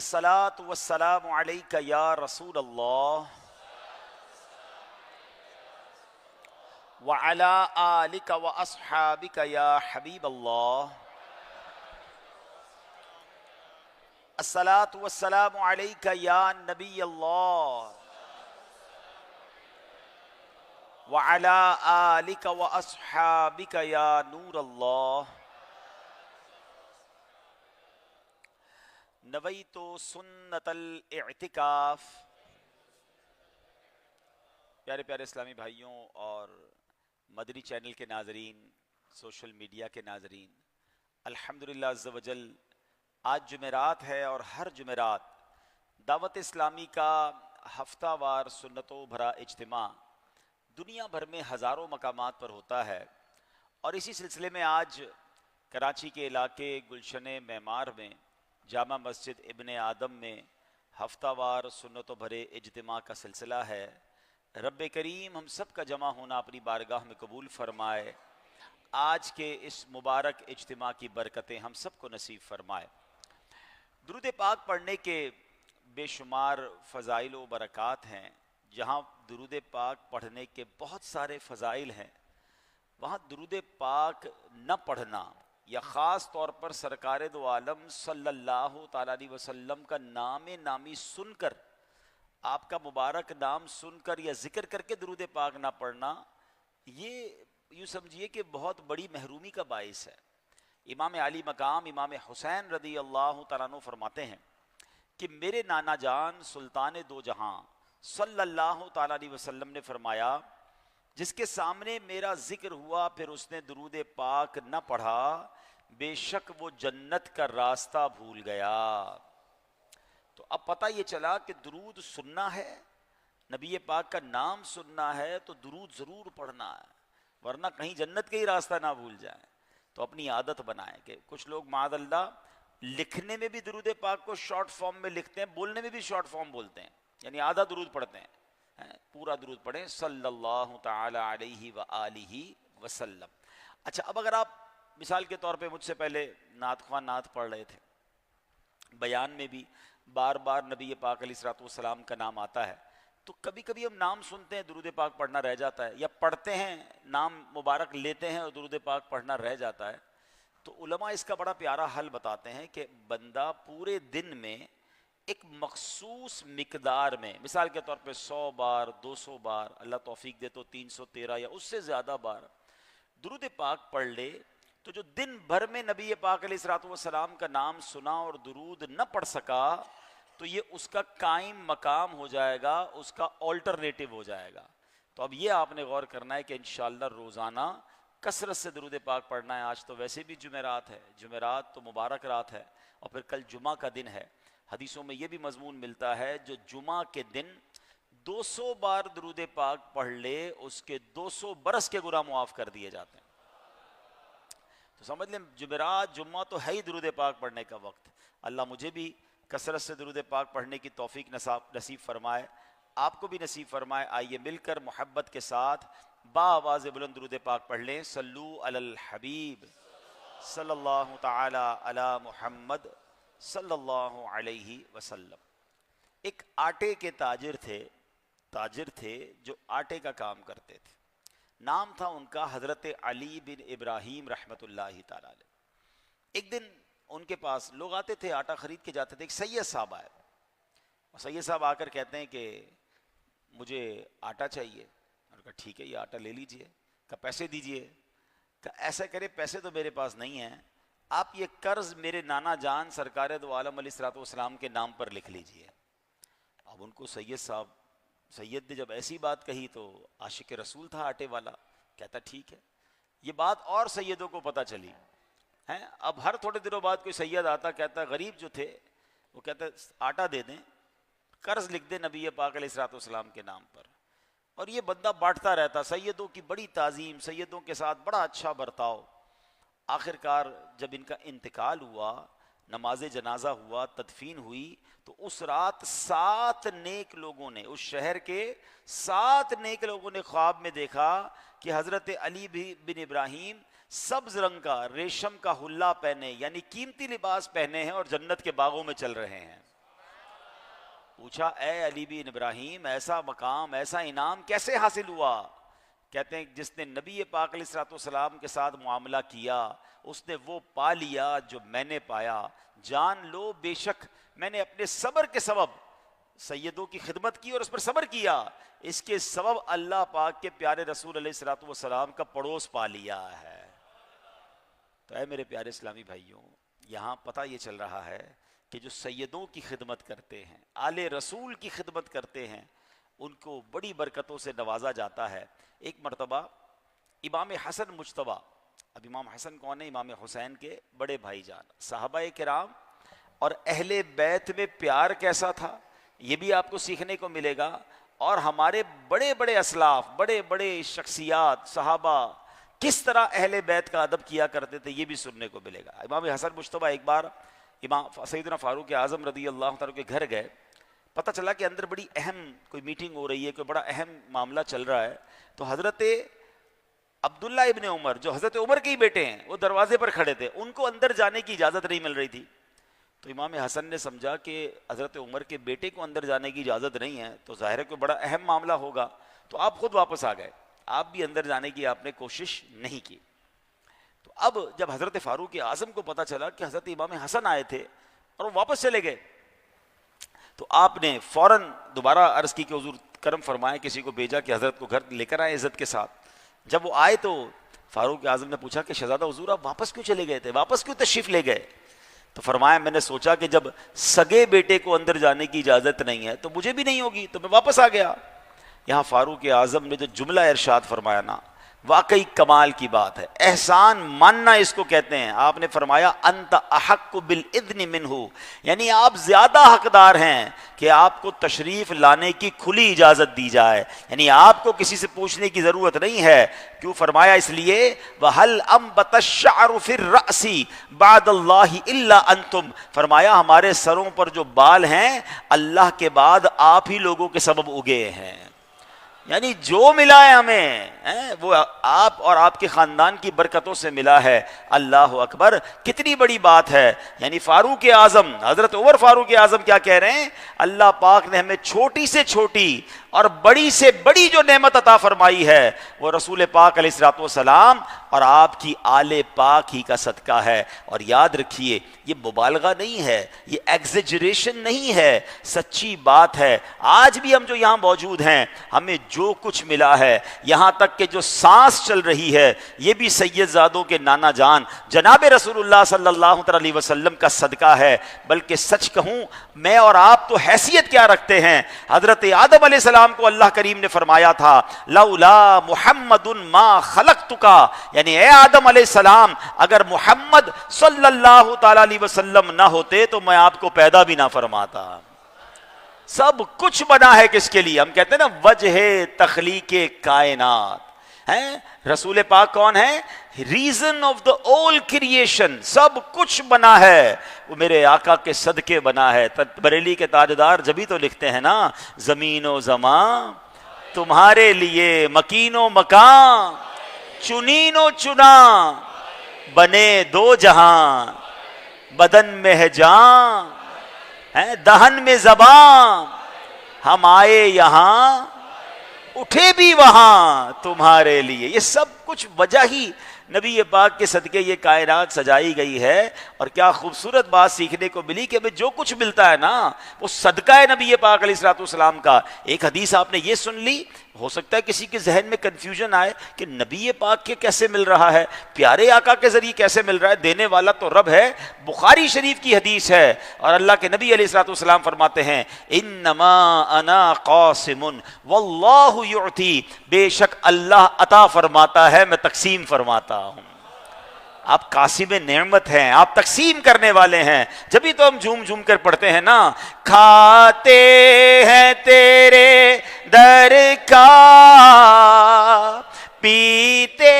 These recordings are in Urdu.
الصلاۃ والسلام علیک یا رسول اللہ وعلی آلک واصحابک یا حبیب اللہ. الصلاۃ والسلام علیک یا نبی اللہ وعلی آلک واصحابک یا نور اللہ. نویت سنت الاعتکاف. پیارے پیارے اسلامی بھائیوں اور مدنی چینل کے ناظرین، سوشل میڈیا کے ناظرین، الحمدللہ عز و جل آج جمعرات ہے اور ہر جمعرات دعوت اسلامی کا ہفتہ وار سنتوں بھرا اجتماع دنیا بھر میں ہزاروں مقامات پر ہوتا ہے. اور اسی سلسلے میں آج کراچی کے علاقے گلشن معمار میں جامع مسجد ابن آدم میں ہفتہ وار سنتوں بھرے اجتماع کا سلسلہ ہے. رب کریم ہم سب کا جمع ہونا اپنی بارگاہ میں قبول فرمائے. آج کے اس مبارک اجتماع کی برکتیں ہم سب کو نصیب فرمائے. درود پاک پڑھنے کے بے شمار فضائل و برکات ہیں. جہاں درود پاک پڑھنے کے بہت سارے فضائل ہیں، وہاں درود پاک نہ پڑھنا یا خاص طور پر سرکار دو عالم صلی اللہ تعالیٰ علیہ وسلم کا نام نامی سن کر، آپ کا مبارک نام سن کر یا ذکر کر کے درود پاک نہ پڑھنا، یہ یوں سمجھیے کہ بہت بڑی محرومی کا باعث ہے. امام علی مقام امام حسین رضی اللہ تعالیٰ عنہ فرماتے ہیں کہ میرے نانا جان سلطان دو جہاں صلی اللہ تعالیٰ علیہ وسلم نے فرمایا، جس کے سامنے میرا ذکر ہوا پھر اس نے درود پاک نہ پڑھا، بے شک وہ جنت کا راستہ بھول گیا. تو اب پتہ یہ چلا کہ درود سننا ہے، نبی پاک کا نام سننا ہے تو درود ضرور پڑھنا ہے، ورنہ کہیں جنت کا ہی راستہ نہ بھول جائیں. تو اپنی عادت بنائیں. کہ کچھ لوگ معاذ اللہ لکھنے میں بھی درود پاک کو شارٹ فارم میں لکھتے ہیں، بولنے میں بھی شارٹ فارم بولتے ہیں، یعنی آدھا درود پڑھتے ہیں. پورا درود پڑھیں صلی اللہ تعالی علیہ وآلہ وسلم. اچھا، اب اگر آپ مثال کے طور پہ مجھ سے پہلے نعت خواہ نعت پڑھ رہے تھے، بیان میں بھی بار بار نبی پاک علیہ الصلوۃ والسلام کا نام آتا ہے، تو کبھی کبھی ہم نام سنتے ہیں درود پاک پڑھنا رہ جاتا ہے، یا پڑھتے ہیں نام مبارک لیتے ہیں اور درود پاک پڑھنا رہ جاتا ہے. تو علماء اس کا بڑا پیارا حل بتاتے ہیں کہ بندہ پورے دن میں ایک مخصوص مقدار میں، مثال کے طور پہ 100 بار 200 بار، اللہ توفیق دے تو 313 یا اس سے زیادہ بار درود پاک پڑھ لے، تو جو دن بھر میں نبی پاک علیہ الصلوۃ والسلام کا نام سنا اور درود نہ پڑھ سکا، تو یہ اس کا قائم مقام ہو جائے گا، اس کا آلٹرنیٹو ہو جائے گا. تو اب یہ آپ نے غور کرنا ہے کہ انشاءاللہ روزانہ کثرت سے درود پاک پڑھنا ہے. آج تو ویسے بھی جمعرات ہے، جمعرات تو مبارک رات ہے، اور پھر کل جمعہ کا دن ہے. حدیثوں میں یہ بھی مضمون ملتا ہے جو جمعہ کے دن 200 بار درود پاک پڑھ لے، اس کے 200 برس کے گناہ معاف کر دیے جاتے ہیں. تو سمجھ لیں جمعرات جمعہ تو ہے ہی درود پاک پڑھنے کا وقت. اللہ مجھے بھی کثرت سے درود پاک پڑھنے کی توفیق نصیب فرمائے، آپ کو بھی نصیب فرمائے. آئیے مل کر محبت کے ساتھ با آواز بلند درود پاک پڑھ لیں. صلو علی الحبیب صلی اللہ تعالی علی محمد صلی اللہ علیہ وسلم. ایک آٹے کے تاجر تھے جو آٹے کا کام کرتے تھے. نام تھا ان کا حضرت علی بن ابراہیم رحمۃ اللہ تعالی علیہ. ایک دن ان کے پاس لوگ آتے تھے، آٹا خرید کے جاتے تھے. ایک سید صاحب آئے، اور سید صاحب آ کر کہتے ہیں کہ مجھے آٹا چاہیے. انہوں نے کہا ٹھیک ہے، یہ آٹا لے لیجئے. کہا پیسے دیجئے. کہا ایسا کرے، پیسے تو میرے پاس نہیں ہیں، آپ یہ قرض میرے نانا جان سرکار دو عالم علیہ الصلوۃ والسلام کے نام پر لکھ لیجئے. اب ان کو سید نے جب ایسی بات کہی تو عاشق رسول تھا آٹے والا، کہتا ٹھیک ہے. یہ بات اور سیدوں کو پتہ چلی ہیں. اب ہر تھوڑے دنوں بعد کوئی سید آتا، کہتا غریب جو تھے وہ کہتا آٹا دے دیں، قرض لکھ دیں نبی پاک علیہ الصلوۃ والسلام کے نام پر. اور یہ بندہ بانٹتا رہتا. سیدوں کی بڑی تعظیم، سیدوں کے ساتھ بڑا اچھا برتاؤ. آخر کار جب ان کا انتقال ہوا، نماز جنازہ ہوا، تدفین ہوئی، تو اس رات 7 نیک لوگوں نے، اس شہر کے 7 نیک لوگوں نے خواب میں دیکھا کہ حضرت علی بن ابراہیم سبز رنگ کا ریشم کا حلہ پہنے، یعنی قیمتی لباس پہنے ہیں اور جنت کے باغوں میں چل رہے ہیں. پوچھا اے علی بن ابراہیم ایسا مقام ایسا انعام کیسے حاصل ہوا؟ کہتے ہیں جس نے نبی پاک علیہ الصلوۃ والسلام کے ساتھ معاملہ کیا اس نے وہ پا لیا جو میں نے پایا، جان لو بے شک میں نے اپنے صبر کے سبب سیدوں کی خدمت کی اور اس پر صبر کیا، اس کے سبب اللہ پاک کے پیارے رسول علیہ الصلوۃ والسلام کا پڑوس پا لیا ہے۔ تو اے میرے پیارے اسلامی بھائیوں، یہاں پتہ یہ چل رہا ہے کہ جو سیدوں کی خدمت کرتے ہیں، آل رسول کی خدمت کرتے ہیں، ان کو بڑی برکتوں سے نوازا جاتا ہے۔ ایک مرتبہ امام حسن مجتبیٰ، اب امام حسن کون ہے؟ امام حسین کے بڑے بھائی جان، صحابہ کرام اور اہل بیت میں پیار کیسا تھا یہ بھی آپ کو سیکھنے کو ملے گا، اور ہمارے بڑے بڑے اسلاف، بڑے بڑے شخصیات صحابہ کس طرح اہل بیت کا ادب کیا کرتے تھے یہ بھی سننے کو ملے گا۔ امام حسن مجتبیٰ ایک بار امام سیدنا فاروق اعظم رضی اللہ تعالیٰ کے گھر گئے، پتہ چلا کہ اندر بڑی اہم کوئی میٹنگ ہو رہی ہے، کوئی بڑا اہم معاملہ چل رہا ہے، تو حضرت عبداللہ ابن عمر جو حضرت عمر کے ہی بیٹے ہیں وہ دروازے پر کھڑے تھے، ان کو اندر جانے کی اجازت نہیں مل رہی تھی۔ تو امام حسن نے سمجھا کہ حضرت عمر کے بیٹے کو اندر جانے کی اجازت نہیں ہے تو ظاہر ہے کوئی بڑا اہم معاملہ ہوگا، تو آپ خود واپس آ گئے، آپ بھی اندر جانے کی آپ نے کوشش نہیں کی۔ تو اب جب حضرت فاروق اعظم کو پتہ چلا کہ حضرت امام حسن آئے تھے اور وہ واپس چلے گئے، تو آپ نے فوراً دوبارہ عرض کی کہ حضور کرم فرمائے، کسی کو بھیجا کہ حضرت کو گھر لے کر آئے عزت کے ساتھ۔ جب وہ آئے تو فاروق اعظم نے پوچھا کہ شہزادہ حضور آپ واپس کیوں چلے گئے تھے، واپس کیوں تشریف لے گئے؟ تو فرمایا میں نے سوچا کہ جب سگے بیٹے کو اندر جانے کی اجازت نہیں ہے تو مجھے بھی نہیں ہوگی، تو میں واپس آ گیا۔ یہاں فاروق اعظم نے جو جملہ ارشاد فرمایا نا، واقعی کمال کی بات ہے، احسان ماننا اس کو کہتے ہیں۔ آپ نے فرمایا انت احق بالاذن منہ، یعنی آپ زیادہ حقدار ہیں کہ آپ کو تشریف لانے کی کھلی اجازت دی جائے، یعنی آپ کو کسی سے پوچھنے کی ضرورت نہیں ہے۔ کیوں فرمایا؟ اس لیے وَهَلْ أَنبَتَ الشَّعْرُ فِي الرَّأْسِ بَعْدَ اللَّهِ إِلَّا أَنْتُمْ، فرمایا ہمارے سروں پر جو بال ہیں اللہ کے بعد آپ ہی لوگوں کے سبب اگے ہیں، یعنی جو ملا ہے ہمیں وہ آپ اور آپ کے خاندان کی برکتوں سے ملا ہے۔ اللہ اکبر، کتنی بڑی بات ہے۔ یعنی فاروق اعظم حضرت عمر فاروق اعظم کیا کہہ رہے ہیں؟ اللہ پاک نے ہمیں چھوٹی سے چھوٹی اور بڑی سے بڑی جو نعمت عطا فرمائی ہے وہ رسول پاک علیہ الصلوۃ والسلام اور آپ کی آل پاک ہی کا صدقہ ہے۔ اور یاد رکھیے یہ مبالغہ نہیں ہے، یہ ایگزیجریشن نہیں ہے، سچی بات ہے۔ آج بھی ہم جو یہاں موجود ہیں ہمیں جو کچھ ملا ہے، یہاں تک کہ جو سانس چل رہی ہے یہ بھی سید زادوں کے نانا جان جناب رسول اللہ صلی اللہ علیہ وسلم کا صدقہ ہے۔ بلکہ سچ کہوں میں اور آپ تو حیثیت کیا رکھتے ہیں؟ حضرت آدم علیہ السلام کو اللہ کریم نے فرمایا تھا لولا محمد ما خلقتک، یعنی اے آدم علیہ السلام اگر محمد صلی اللہ تعالی علیہ وسلم نہ ہوتے تو میں آپ کو پیدا بھی نہ فرماتا۔ سب کچھ بنا ہے کس کے لیے؟ ہم کہتے ہیں نا وجہ تخلیق کائنات ہیں، رسول پاک کون ہے؟ Reason of the all creation, سب کچھ بنا ہے وہ میرے آقا کے صدقے بنا ہے۔ بریلی کے تاجدار جبھی تو لکھتے ہیں نا زمین و زمان تمہارے لیے، مکین و مکان چنین و چنا، بنے دو جہاں بدن میں ہے جان، دہن میں زبان، ہم آئے یہاں اٹھے بھی وہاں تمہارے لیے۔ یہ سب کچھ وجہ ہی نبی پاک کے صدقے یہ کائنات سجائی گئی ہے۔ اور کیا خوبصورت بات سیکھنے کو ملی کہ ہمیں جو کچھ ملتا ہے نا وہ صدقہ ہے نبی پاک علیہ الصلوۃ والسلام کا۔ ایک حدیث آپ نے یہ سن لی، ہو سکتا ہے کسی کے ذہن میں کنفیوژن آئے کہ نبی پاک کے کیسے مل رہا ہے، پیارے آقا کے ذریعے کیسے مل رہا ہے، دینے والا تو رب ہے۔ بخاری شریف کی حدیث ہے اور اللہ کے نبی علیہ الصلوۃ والسلام فرماتے ہیں انما انا قاسم واللہ یعطی، بے شک اللہ عطا فرماتا ہے میں تقسیم فرماتا ہوں۔ آپ قاسم نعمت ہیں، آپ تقسیم کرنے والے ہیں، جبھی تو ہم جھوم جھوم کر پڑھتے ہیں نا کھاتے ہیں تیرے در کا، پیتے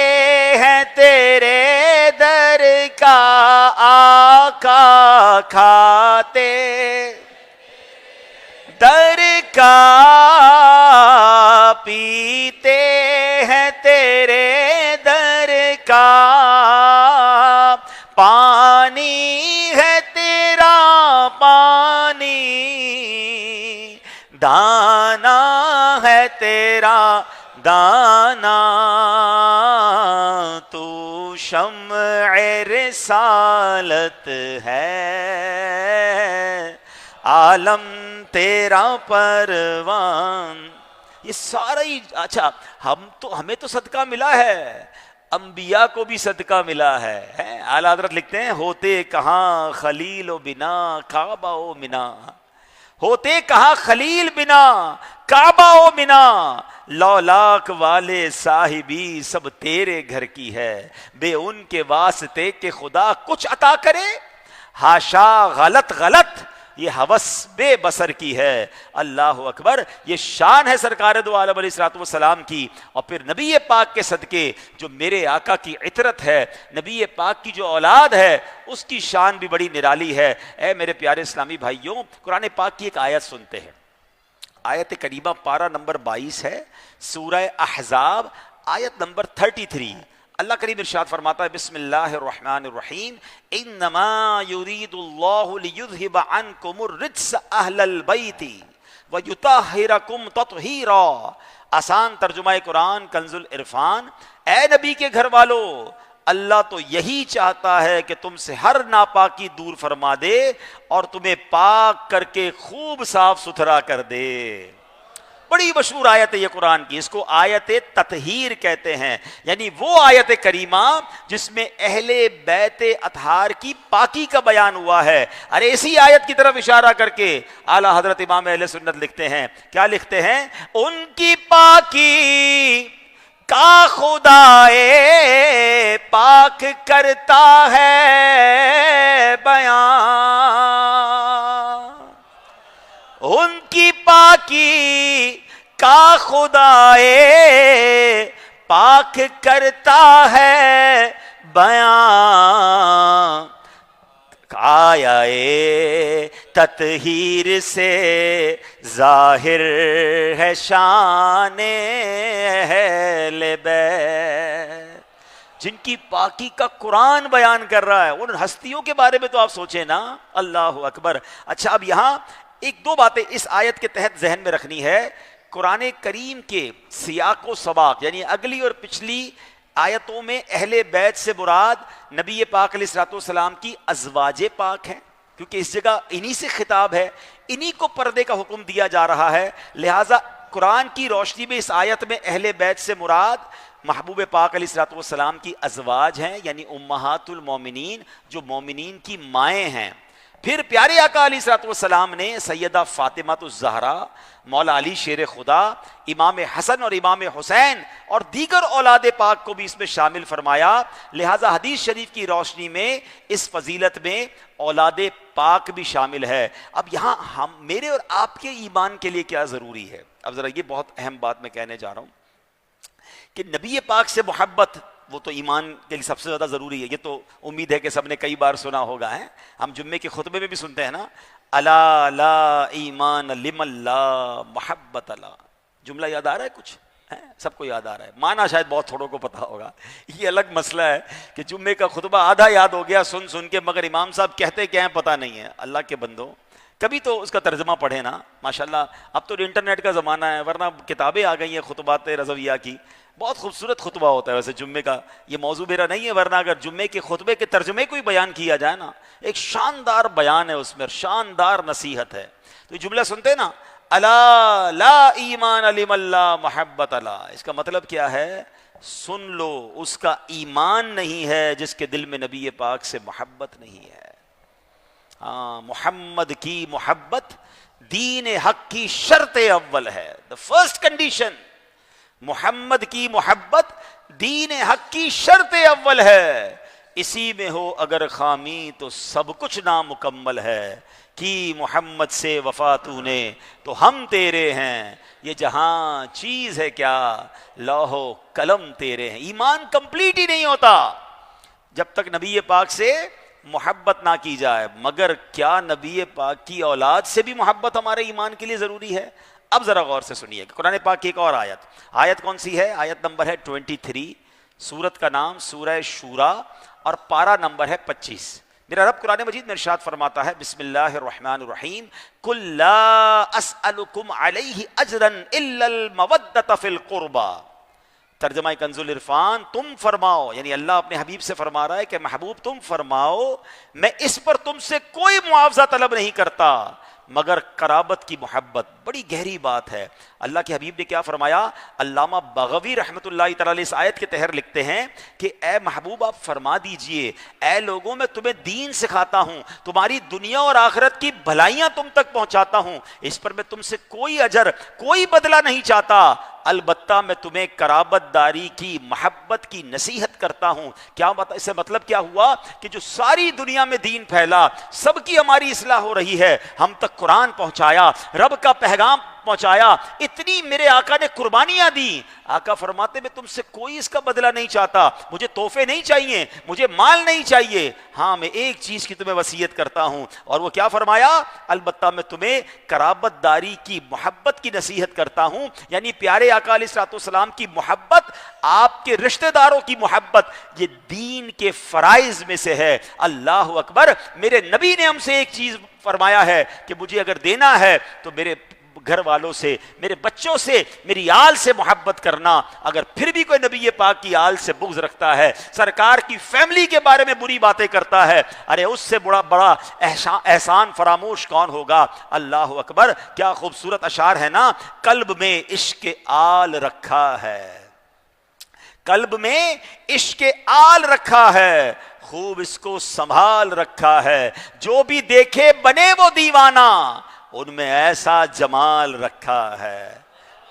ہیں تیرے در کا آقا، کھاتے در کا پیتے ہیں تیرے در کا، پانی ہے تیرا پانی دانا ہے تیرا دانا، تو شمع رسالت ہے، عالم تیرا پروان. یہ سارا ہی اچھا، ہمیں تو صدقہ ملا ہے، انبیاء کو بھی صدقہ ملا ہے. اعلیٰ حضرت لکھتے ہیں ہوتے کہاں خلیل و بنا کعبہ و منا، ہوتے کہاں خلیل بنا کعبہ و منا، لولاک والے صاحبی سب تیرے گھر کی ہے، بے ان کے واسطے کہ خدا کچھ عطا کرے، ہاشا غلط غلط یہ ہوس بے بسر کی ہے. اللہ اکبر. یہ شان ہے سرکار دو عالم علیہ الصلوۃ والسلام کی. اور پھر نبی پاک کے صدقے جو میرے آقا کی عطرت ہے، نبی پاک کی جو اولاد ہے، اس کی شان بھی بڑی نرالی ہے. اے میرے پیارے اسلامی بھائیوں، قرآن پاک کی ایک آیت سنتے ہیں. آیت کریمہ پارہ نمبر 22 ہے، سورہ احزاب آیت نمبر 33. اللہ کریم ارشاد فرماتا ہے بسم اللہ الرحمن الرحیم انما یرید اللہ لیذہب عنکم الرجس اہل البیت ویطہرکم تطہیرا. آسان ترجمہ قرآن کنز العرفان. اے نبی کے گھر والو، اللہ تو یہی چاہتا ہے کہ تم سے ہر ناپاکی دور فرما دے اور تمہیں پاک کر کے خوب صاف ستھرا کر دے. بڑی مشہور آیت ہے یہ قرآن کی، اس کو آیت تطہیر کہتے ہیں. یعنی وہ آیت کریمہ جس میں اہل بیت اطہار کی پاکی کا بیان ہوا ہے. ارے اسی آیت کی طرف اشارہ کر کے اعلیٰ حضرت امام اہل سنت لکھتے ہیں، کیا لکھتے ہیں؟ ان کی پاکی کا خدا پاک کرتا ہے بیان، ان کی پاکی کا خدا پاک کرتا ہے بیان. آیا تطہیر سے ظاہر ہے شان اہل بیت، جن کی پاکی کا قرآن بیان کر رہا ہے. ان ہستیوں کے بارے میں تو آپ سوچیں نا. اللہ اکبر. اچھا، اب یہاں ایک دو باتیں اس آیت کے تحت ذہن میں رکھنی ہے. قرآن کریم کے سیاق و سباق یعنی اگلی اور پچھلی آیتوں میں اہل بیت سے مراد نبی پاک علیہ الصلوۃ والسلام کی ازواج پاک ہیں، کیونکہ اس جگہ انہی سے خطاب ہے، انہی کو پردے کا حکم دیا جا رہا ہے. لہٰذا قرآن کی روشنی میں اس آیت میں اہل بیت سے مراد محبوب پاک علیہ الصلوۃ والسلام کی ازواج ہیں، یعنی امہات المومنین، جو مومنین کی مائیں ہیں. پھر پیارے آقا علیہ الصلوۃ والسلام نے سیدہ فاطمہ الزہرا، مولا علی شیر خدا، امام حسن اور امام حسین اور دیگر اولاد پاک کو بھی اس میں شامل فرمایا. لہٰذا حدیث شریف کی روشنی میں اس فضیلت میں اولاد پاک بھی شامل ہے. اب یہاں میرے اور آپ کے ایمان کے لیے کیا ضروری ہے؟ اب ذرا یہ بہت اہم بات میں کہنے جا رہا ہوں کہ نبی پاک سے محبت وہ تو ایمان کے لیے سب سے زیادہ ضروری ہے. یہ تو امید ہے کہ سب نے کئی بار سنا ہوگا. ہم جمعے کے خطبے میں بھی سنتے ہیں نا، الا لا ایمان لمن لا محبت لا. جملہ یاد آ رہا ہے؟ کچھ سب کو یاد آ رہا ہے، معنی شاید بہت تھوڑوں کو پتا ہوگا. یہ الگ مسئلہ ہے کہ جمعے کا خطبہ آدھا یاد ہو گیا سن کے، مگر امام صاحب کہتے کیا ہیں پتہ نہیں ہے. اللہ کے بندو، کبھی تو اس کا ترجمہ پڑھے نا. ماشاءاللہ اب تو انٹرنیٹ کا زمانہ ہے، ورنہ کتابیں آ گئی ہیں خطبات رضویہ کی. بہت خوبصورت خطبہ ہوتا ہے. ویسے جمعے کا یہ موضوع میرا نہیں ہے، ورنہ اگر جمعے کے خطبے کے ترجمے کو ہی بیان کیا جائے نا، ایک شاندار بیان ہے اس میں، شاندار نصیحت ہے. تو یہ جملہ سنتے ہیں نا، الا لا ایمان لمن لا محبت لا. اس کا مطلب کیا ہے؟ سن لو، اس کا ایمان نہیں ہے جس کے دل میں نبی پاک سے محبت نہیں ہے. محمد کی محبت دین حق کی شرط اول ہے. the first condition، محمد کی محبت دین حق کی شرط اول ہے. اسی میں ہو اگر خامی تو سب کچھ نامکمل ہے. کی محمد سے وفا تو نے تو ہم تیرے ہیں، یہ جہاں چیز ہے کیا لوح و قلم تیرے ہیں. ایمان کمپلیٹ ہی نہیں ہوتا جب تک نبی پاک سے محبت نہ کی جائے. مگر کیا نبی پاک کی اولاد سے بھی محبت ہمارے ایمان کے لیے ضروری ہے؟ اب ذرا غور سے سنیے کہ قرآن پاک کی ایک اور آیت کون سی ہے؟ آیت نمبر ہے 23، سورت کا نام سورہ شورا اور پارہ نمبر ہے 25. میرا رب قرآن مجید میں ارشاد فرماتا ہے بسم اللہ الرحمن الرحیم قل لا اسألکم علیہ اجرا الا المودۃ فی القربى. ترجمہ کنز العرفان، تم فرماؤ، یعنی اللہ اپنے حبیب سے فرما رہا ہے کہ محبوب تم فرماؤ میں اس پر تم سے کوئی معاوضہ طلب نہیں کرتا مگر قرابت کی محبت. بڑی گہری بات ہے. اللہ کے حبیب نے کیا فرمایا؟ علامہ بغوی رحمۃ اللہ تعالی علیہ اس آیت کے تحت لکھتے ہیں کہ اے محبوب آپ فرما دیجئے اے لوگوں میں تمہیں دین سکھاتا ہوں، تمہاری دنیا اور آخرت کی بھلائیاں تم تک پہنچاتا ہوں، اس پر میں تم سے کوئی اجر کوئی بدلہ نہیں چاہتا، البتہ میں تمہیں قرابت داری کی محبت کی نصیحت کرتا ہوں. کیا اس سے مطلب کیا ہوا کہ جو ساری دنیا میں دین پھیلا، سب کی ہماری اصلاح ہو رہی ہے، ہم تک قرآن پہنچایا، رب کا پیغام پہنچایا، اتنی میرے آقا نے قربانیاں دی. آقا فرماتے میں تم سے کوئی اس کا بدلہ نہیں چاہتا، مجھے تحفے نہیں چاہیے، مجھے مال نہیں چاہیے، ہاں میں ایک چیز کی تمہیں وصیت کرتا ہوں. اور وہ کیا فرمایا؟ البتہ میں تمہیں قرابت داری کی محبت کی نصیحت کرتا ہوں. یعنی پیارے آقا علیہ الصلوۃ والسلام کی محبت، آپ کے رشتہ داروں کی محبت، یہ دین کے فرائض میں سے ہے. اللہ اکبر. میرے نبی نے ہم سے ایک چیز فرمایا ہے کہ مجھے اگر دینا ہے تو میرے گھر والوں سے، میرے بچوں سے، میری آل سے محبت کرنا. اگر پھر بھی کوئی نبی پاک کی آل سے بغض رکھتا ہے، سرکار کی فیملی کے بارے میں بری باتیں کرتا ہے، ارے اس سے بڑا احسان فراموش کون ہوگا؟ اللہ اکبر. کیا خوبصورت اشعار ہے نا. قلب میں عشق آل رکھا ہے، قلب میں عشق آل رکھا ہے، خوب اس کو سنبھال رکھا ہے، جو بھی دیکھے بنے وہ دیوانہ، ان میں ایسا جمال رکھا ہے.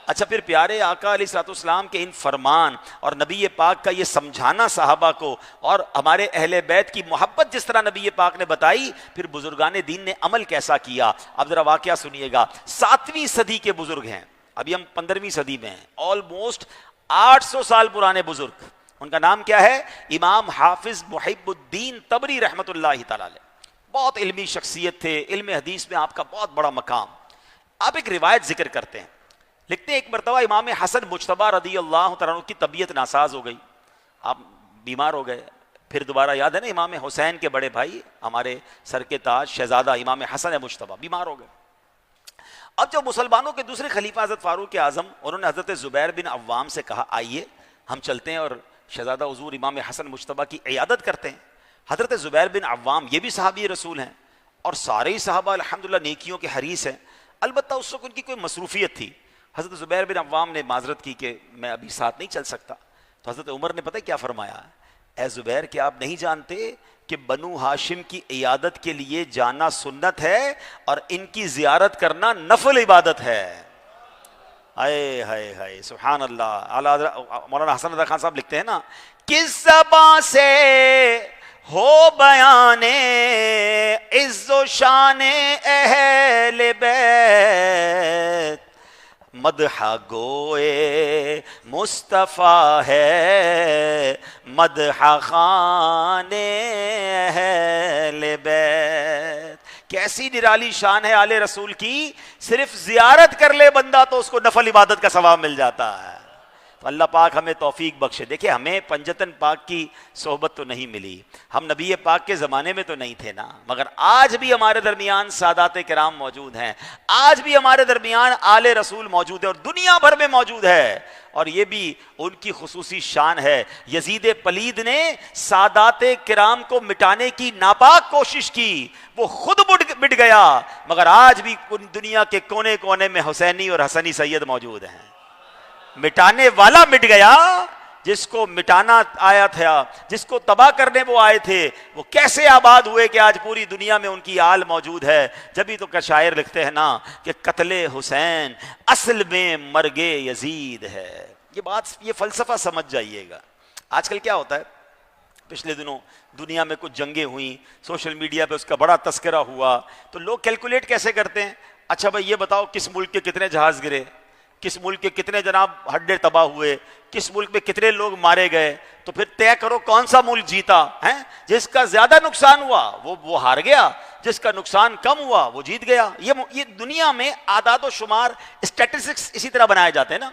اچھا پھر پیارے آقا علیہ الصلوۃ والسلام کے ان فرمان اور نبی پاک کا یہ سمجھانا صحابہ کو اور ہمارے اہل بیت کی محبت جس طرح نبی پاک نے بتائی، پھر بزرگان دین نے عمل کیسا کیا. اب ذرا واقعہ سنیے گا. 7ویں صدی کے بزرگ ہیں، ابھی ہم 15ویں صدی میں ہیں، آلموسٹ 800 سال پرانے بزرگ. ان کا نام کیا ہے؟ امام حافظ محب الدین طبری رحمۃ اللہ تعالی علیہ. بہت علمی شخصیت تھے، علم حدیث میں آپ کا بہت بڑا مقام. آپ ایک روایت ذکر کرتے ہیں، لکھتے ہیں ایک مرتبہ امام حسن مجتبی رضی اللہ تعالیٰ عنہ کی طبیعت ناساز ہو گئی، آپ بیمار ہو گئے. پھر دوبارہ یاد ہے نا امام حسین کے بڑے بھائی ہمارے سر کے تاج شہزادہ امام حسن مجتبی بیمار ہو گئے. اب جو مسلمانوں کے دوسرے خلیفہ حضرت فاروق اعظم، انہوں نے حضرت زبیر بن عوام سے کہا آئیے ہم چلتے ہیں اور شہزادہ حضور امام حسن مجتبی کی عیادت کرتے ہیں. حضرت زبیر بن عوام یہ بھی صحابی رسول ہیں اور سارے ہی صحابہ الحمدللہ نیکیوں کے حریص ہیں، البتہ اس وقت ان کی کوئی مصروفیت تھی. حضرت زبیر بن عوام نے معذرت کی کہ میں ابھی ساتھ نہیں چل سکتا. تو حضرت عمر نے پتہ کیا فرمایا؟ اے زبیر کیا آپ نہیں جانتے کہ بنو ہاشم کی عیادت کے لیے جانا سنت ہے اور ان کی زیارت کرنا نفل عبادت ہے. ہائے ہائے ہائے سبحان اللہ. اعلیٰ مولانا حسن رضا خان صاحب لکھتے ہیں نا، کس زبان سے ہو بیان عز و شان اہل بیت، مدح گوئے مصطفیٰ ہے مدح خان اہل بیت. کیسی نرالی شان ہے آل رسول کی، صرف زیارت کر لے بندہ تو اس کو نفل عبادت کا ثواب مل جاتا ہے. تو اللہ پاک ہمیں توفیق بخشے. دیکھیں ہمیں پنجتن پاک کی صحبت تو نہیں ملی، ہم نبی پاک کے زمانے میں تو نہیں تھے نا، مگر آج بھی ہمارے درمیان سادات کرام موجود ہیں، آج بھی ہمارے درمیان آل رسول موجود ہے اور دنیا بھر میں موجود ہے، اور یہ بھی ان کی خصوصی شان ہے. یزید پلید نے سادات کرام کو مٹانے کی ناپاک کوشش کی، وہ خود مٹ گیا، مگر آج بھی دنیا کے کونے کونے میں حسینی اور حسنی سید موجود ہیں. مٹانے والا مٹ گیا، جس کو مٹانا آیا تھا، جس کو تباہ کرنے وہ آئے تھے، وہ کیسے آباد ہوئے کہ آج پوری دنیا میں ان کی آل موجود ہے. جبھی تو شاعر لکھتے ہیں نا کہ قتل حسین اصل میں مرگ یزید ہے. یہ بات، یہ فلسفہ سمجھ جائیے گا. آج کل کیا ہوتا ہے، پچھلے دنوں دنیا میں کچھ جنگیں ہوئیں، سوشل میڈیا پہ اس کا بڑا تذکرہ ہوا، تو لوگ کیلکولیٹ کیسے کرتے ہیں، اچھا بھائی یہ بتاؤ کس ملک کے کتنے جہاز گرے، کس ملک کے کتنے جناب ہڈے تباہ ہوئے، کس ملک میں کتنے لوگ مارے گئے، تو پھر طے کرو کون سا ملک جیتا ہے. جس کا زیادہ نقصان ہوا وہ ہار گیا، جس کا نقصان کم ہوا وہ جیت گیا. یہ دنیا میں اعداد و شمار اسٹیٹسٹکس اسی طرح بنائے جاتے ہیں نا.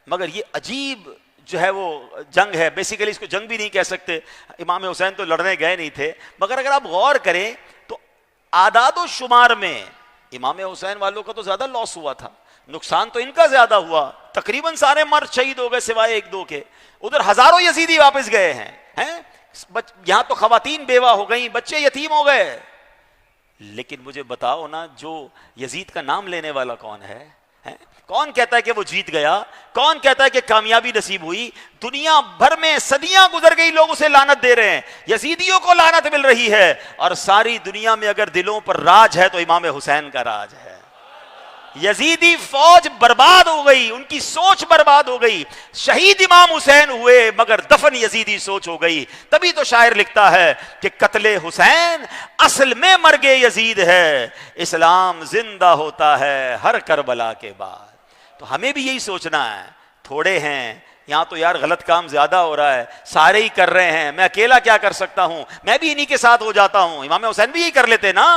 مگر یہ عجیب جو ہے وہ جنگ ہے، بیسیکلی اس کو جنگ بھی نہیں کہہ سکتے، امام حسین تو لڑنے گئے نہیں تھے، مگر اگر آپ غور کریں تو اعداد و شمار میں امام حسین والوں کا تو زیادہ لاس ہوا تھا، نقصان تو ان کا زیادہ ہوا، تقریباً سارے مرد شہید ہو گئے سوائے ایک دو کے، ادھر ہزاروں یزیدی واپس گئے ہیں، یہاں تو خواتین بیوہ ہو گئیں، بچے یتیم ہو گئے۔ لیکن مجھے بتاؤ نا، جو یزید کا نام لینے والا کون ہے؟ کون کہتا ہے کہ وہ جیت گیا؟ کون کہتا ہے کہ کامیابی نصیب ہوئی؟ دنیا بھر میں صدیاں گزر گئی، لوگ اسے لعنت دے رہے ہیں، یزیدیوں کو لعنت مل رہی ہے، اور ساری دنیا میں اگر دلوں پر راج ہے تو امام حسین کا راج ہے۔ یزیدی فوج برباد ہو گئی، ان کی سوچ برباد ہو گئی، شہید امام حسین ہوئے مگر دفن یزیدی سوچ ہو گئی۔ تبھی تو شاعر لکھتا ہے کہ قتل حسین اصل میں مرگ یزید ہے، اسلام زندہ ہوتا ہے ہر کربلا کے بعد۔ تو ہمیں بھی یہی سوچنا ہے، تھوڑے ہیں یہاں تو یار غلط کام زیادہ ہو رہا ہے، سارے ہی کر رہے ہیں، میں اکیلا کیا کر سکتا ہوں، میں بھی انہی کے ساتھ ہو جاتا ہوں۔ امام حسین بھی یہی کر لیتے نا۔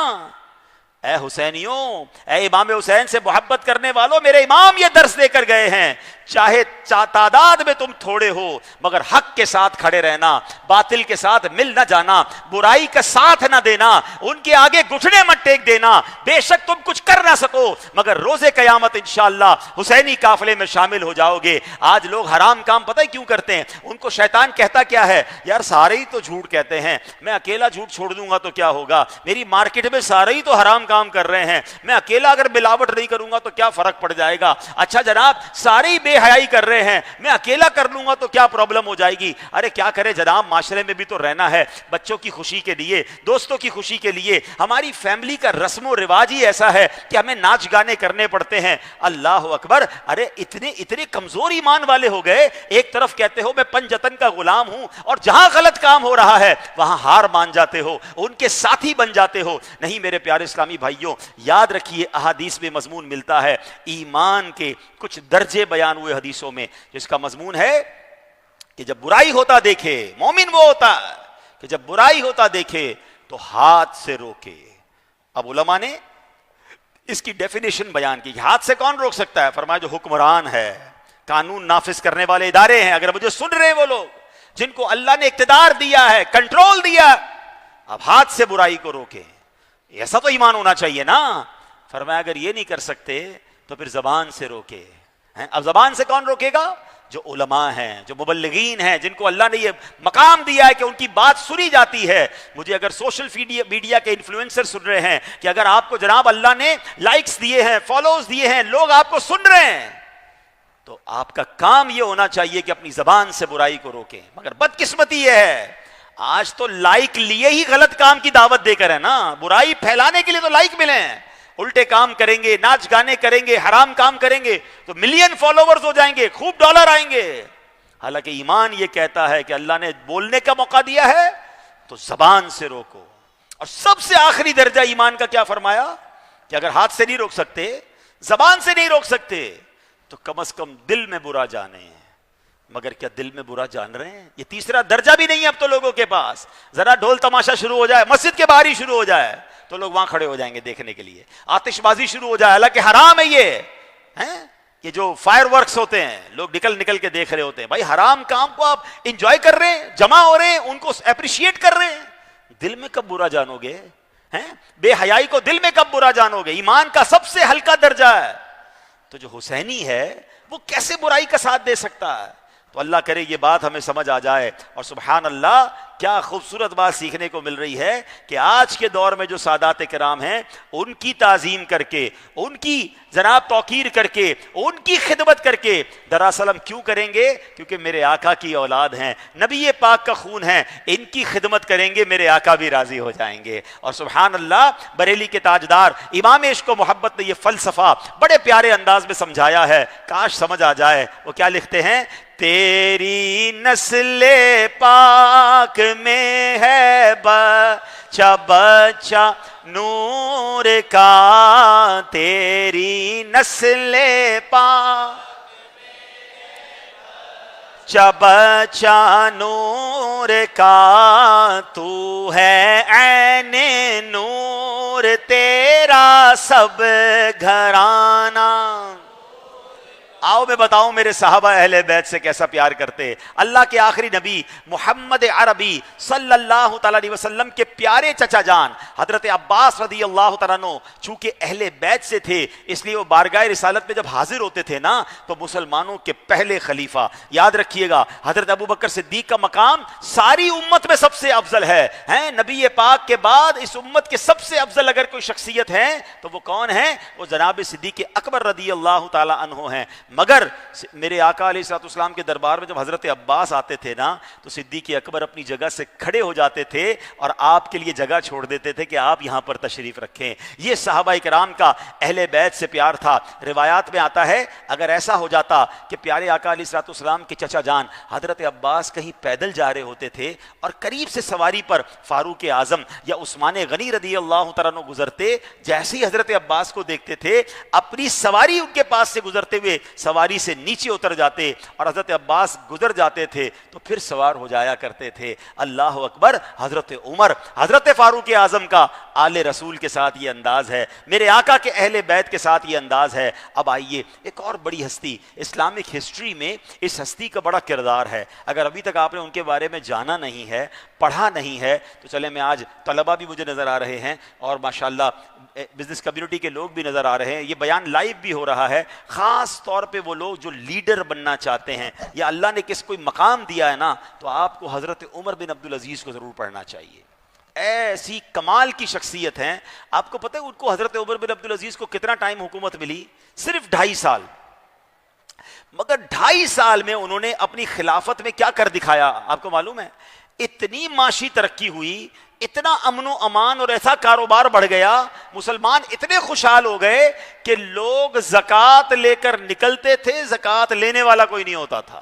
اے حسینیوں، اے امام حسین سے محبت کرنے والوں، میرے امام یہ درس دے کر گئے ہیں، چاہے تعداد میں تم تھوڑے ہو مگر حق کے ساتھ کھڑے رہنا، باطل کے ساتھ مل نہ جانا، برائی کا ساتھ نہ دینا، ان کے آگے گھٹنے مت ٹیک دینا۔ بے شک تم کچھ کر نہ سکو مگر روز قیامت انشاءاللہ حسینی قافلے میں شامل ہو جاؤ گے۔ آج لوگ حرام کام پتہ ہے کیوں کرتے ہیں؟ ان کو شیطان کہتا کیا ہے؟ یار سارے ہی تو جھوٹ کہتے ہیں، میں اکیلا جھوٹ چھوڑ دوں گا تو کیا ہوگا؟ میری مارکیٹ میں سارے ہی تو حرام کام کر رہے ہیں، میں اکیلا اگر ملاوٹ نہیں کروں گا تو کیا فرق پڑ جائے گا؟ اچھا جناب سارے ہی بے حیائی کر رہے ہیں، میں اکیلا کر لوں گا تو کیا پرابلم ہو جائے گی؟ ارے کیا کرے جناب، معاشرے میں بھی تو رہنا ہے، بچوں کی خوشی کے لیے، دوستوں کی خوشی کے لیے۔ ہماری فیملی کا رسم و رواج ہی ایسا ہے کہ ہمیں ناچ گانے کرنے پڑتے ہیں۔ اللہ اکبر! ارے اتنے کمزور ایمان والے ہو گئے، ایک طرف کہتے ہو میں پنجتن کا غلام ہوں، اور جہاں غلط کام ہو رہا ہے وہاں ہار مان جاتے ہو، ان کے ساتھی بن جاتے ہو۔ نہیں میرے پیارے اسلامی بھائیوں، یاد رکھیے احادیث میں مضمون ملتا ہے، ایمان کے کچھ درجے بیان ہوئے حدیثوں میں، جس کا مضمون ہے کہ جب برائی ہوتا دیکھے، مومن وہ ہوتا ہے کہ جب برائی ہوتا دیکھے تو ہاتھ سے روکے۔ اب علماء نے اس کی ڈیفینیشن بیان کی کہ ہاتھ سے کون روک سکتا ہے؟ فرمایا جو حکمران ہے، قانون نافذ کرنے والے ادارے ہیں، اگر مجھے سن رہے ہیں وہ لوگ جن کو اللہ نے اقتدار دیا ہے، کنٹرول دیا، اب ہاتھ سے برائی کو روکیں۔ ایسا تو ایمان ہونا چاہیے نا۔ فرمایا اگر یہ نہیں کر سکتے تو پھر زبان سے روکے۔ اب زبان سے کون روکے گا؟ جو علماء ہیں، جو مبلغین ہیں، جن کو اللہ نے یہ مقام دیا ہے کہ ان کی بات سنی جاتی ہے۔ مجھے اگر سوشل میڈیا کے انفلوئنسر سن رہے ہیں کہ اگر آپ کو جناب اللہ نے لائکس دیے ہیں، فالوز دیے ہیں، لوگ آپ کو سن رہے ہیں، تو آپ کا کام یہ ہونا چاہیے کہ اپنی زبان سے برائی کو روکیں۔ مگر بدقسمتی یہ ہے آج تو لائک لیے ہی غلط کام کی دعوت دے کر ہے نا، برائی پھیلانے کے لیے تو لائک ملے ہیں، الٹے کام کریں گے، ناچ گانے کریں گے، حرام کام کریں گے تو ملین فالوورز ہو جائیں گے، خوب ڈالر آئیں گے۔ حالانکہ ایمان یہ کہتا ہے کہ اللہ نے بولنے کا موقع دیا ہے تو زبان سے روکو۔ اور سب سے آخری درجہ ایمان کا کیا فرمایا کہ اگر ہاتھ سے نہیں روک سکتے، زبان سے نہیں روک سکتے تو کم از کم دل میں برا جانے۔ مگر کیا دل میں برا جان رہے ہیں؟ یہ تیسرا درجہ بھی نہیں ہے اب تو لوگوں کے پاس۔ ذرا ڈھول تماشا شروع ہو جائے، مسجد کے باہر ہی شروع ہو جائے تو لوگ وہاں کھڑے ہو جائیں گے دیکھنے کے لیے، آتش بازی شروع ہو جائے، حالانکہ حرام ہے یہ جو فائر ورکس ہوتے ہیں لوگ نکل کے دیکھ رہے ہوتے ہیں۔ بھائی حرام کام کو آپ انجوائے کر رہے ہیں، جمع ہو رہے ہیں، ان کو اپریشیٹ کر رہے ہیں، دل میں کب برا جانو گے؟ بے حیائی کو دل میں کب برا جانو گے؟ ایمان کا سب سے ہلکا درجہ ہے۔ تو جو حسینی ہے وہ کیسے برائی کا ساتھ دے سکتا ہے؟ تو اللہ کرے یہ بات ہمیں سمجھ آ جائے۔ اور سبحان اللہ کیا خوبصورت بات سیکھنے کو مل رہی ہے کہ آج کے دور میں جو سادات کرام ہیں ان کی تعظیم کر کے، ان کی جناب توقیر کر کے، ان کی خدمت کر کے، دراصل ہم کیوں کریں گے؟ کیونکہ میرے آقا کی اولاد ہیں، نبی پاک کا خون ہے، ان کی خدمت کریں گے میرے آقا بھی راضی ہو جائیں گے۔ اور سبحان اللہ بریلی کے تاجدار امام عشق و محبت نے یہ فلسفہ بڑے پیارے انداز میں سمجھایا ہے، کاش سمجھ آ جائے۔ وہ کیا لکھتے ہیں؟ تیری نسل پاک میں ہے بچہ بچہ نور کا، تیری نسل پاک بچہ بچہ نور کا، تو ہے عین نور تیرا سب گھرانہ۔ آؤ میں بتاؤں میرے صحابہ اہل بیت سے کیسا پیار کرتے. اللہ کے آخری نبی محمد عربی صلی اللہ تعالیٰ علیہ وسلم کے پیارے چچا جان حضرت عباس رضی اللہ تعالیٰ عنہ چونکہ اہل بیت سے تھے اس لیے وہ بارگاہ رسالت میں جب حاضر ہوتے تھے نا تو مسلمانوں کے پہلے خلیفہ. یاد رکھیے گا حضرت ابوبکر صدیق کا مقام ساری امت میں سب سے افضل ہے. نبی پاک کے بعد اس امت کے سب سے افضل اگر کوئی شخصیت ہے تو وہ کون ہے؟ وہ جناب صدیق اکبر رضی اللہ تعالی عنہ ہیں. مگر میرے آقا علیہ الصلوۃ والسلام کے دربار میں جب حضرت عباس آتے تھے نا تو صدیق اکبر اپنی جگہ سے کھڑے ہو جاتے تھے اور آپ کے لیے جگہ چھوڑ دیتے تھے کہ آپ یہاں پر تشریف رکھیں. یہ صحابہ کرام کا اہل بیت سے پیار تھا. روایات میں آتا ہے اگر ایسا ہو جاتا کہ پیارے آقا علیہ الصلوۃ والسلام کے چچا جان حضرت عباس کہیں پیدل جا رہے ہوتے تھے اور قریب سے سواری پر فاروق اعظم یا عثمان غنی رضی اللہ تعالیٰ عنہ گزرتے، جیسے ہی حضرت عباس کو دیکھتے تھے اپنی سواری ان کے پاس سے گزرتے ہوئے سواری سے نیچے اتر جاتے اور حضرت عباس گزر جاتے تھے تو پھر سوار ہو جایا کرتے تھے. اللہ اکبر. حضرت عمر حضرت فاروق اعظم کا آل رسول کے ساتھ یہ انداز ہے، میرے آقا کے اہل بیت کے ساتھ یہ انداز ہے. اب آئیے ایک اور بڑی ہستی اسلامک ہسٹری میں اس ہستی کا بڑا کردار ہے. اگر ابھی تک آپ نے ان کے بارے میں جانا نہیں ہے، پڑھا نہیں ہے تو چلے میں آج طلبہ بھی مجھے نظر آ رہے ہیں اور ماشاءاللہ بزنس کمیونٹی کے لوگ بھی نظر آ رہے ہیں. یہ بیان لائیو بھی ہو رہا ہے. خاص طور پہ وہ لوگ جو لیڈر بننا چاہتے ہیں یا اللہ نے کس کوئی مقام دیا ہے نا تو آپ کو حضرت عمر بن عبدالعزیز کو ضرور پڑھنا چاہیے. ایسی کمال کی شخصیت ہیں. آپ کو پتہ ہے ان کو حضرت عمر بن عبدالعزیز کو کتنا ٹائم حکومت ملی؟ صرف 2.5 سال. مگر 2.5 سال میں انہوں نے اپنی خلافت میں کیا کر دکھایا آپ کو معلوم ہے؟ اتنی معاشی ترقی ہوئی، اتنا امن و امان اور ایسا کاروبار بڑھ گیا، مسلمان اتنے خوشحال ہو گئے کہ لوگ زکوٰۃ لے کر نکلتے تھے، زکوٰۃ لینے والا کوئی نہیں ہوتا تھا.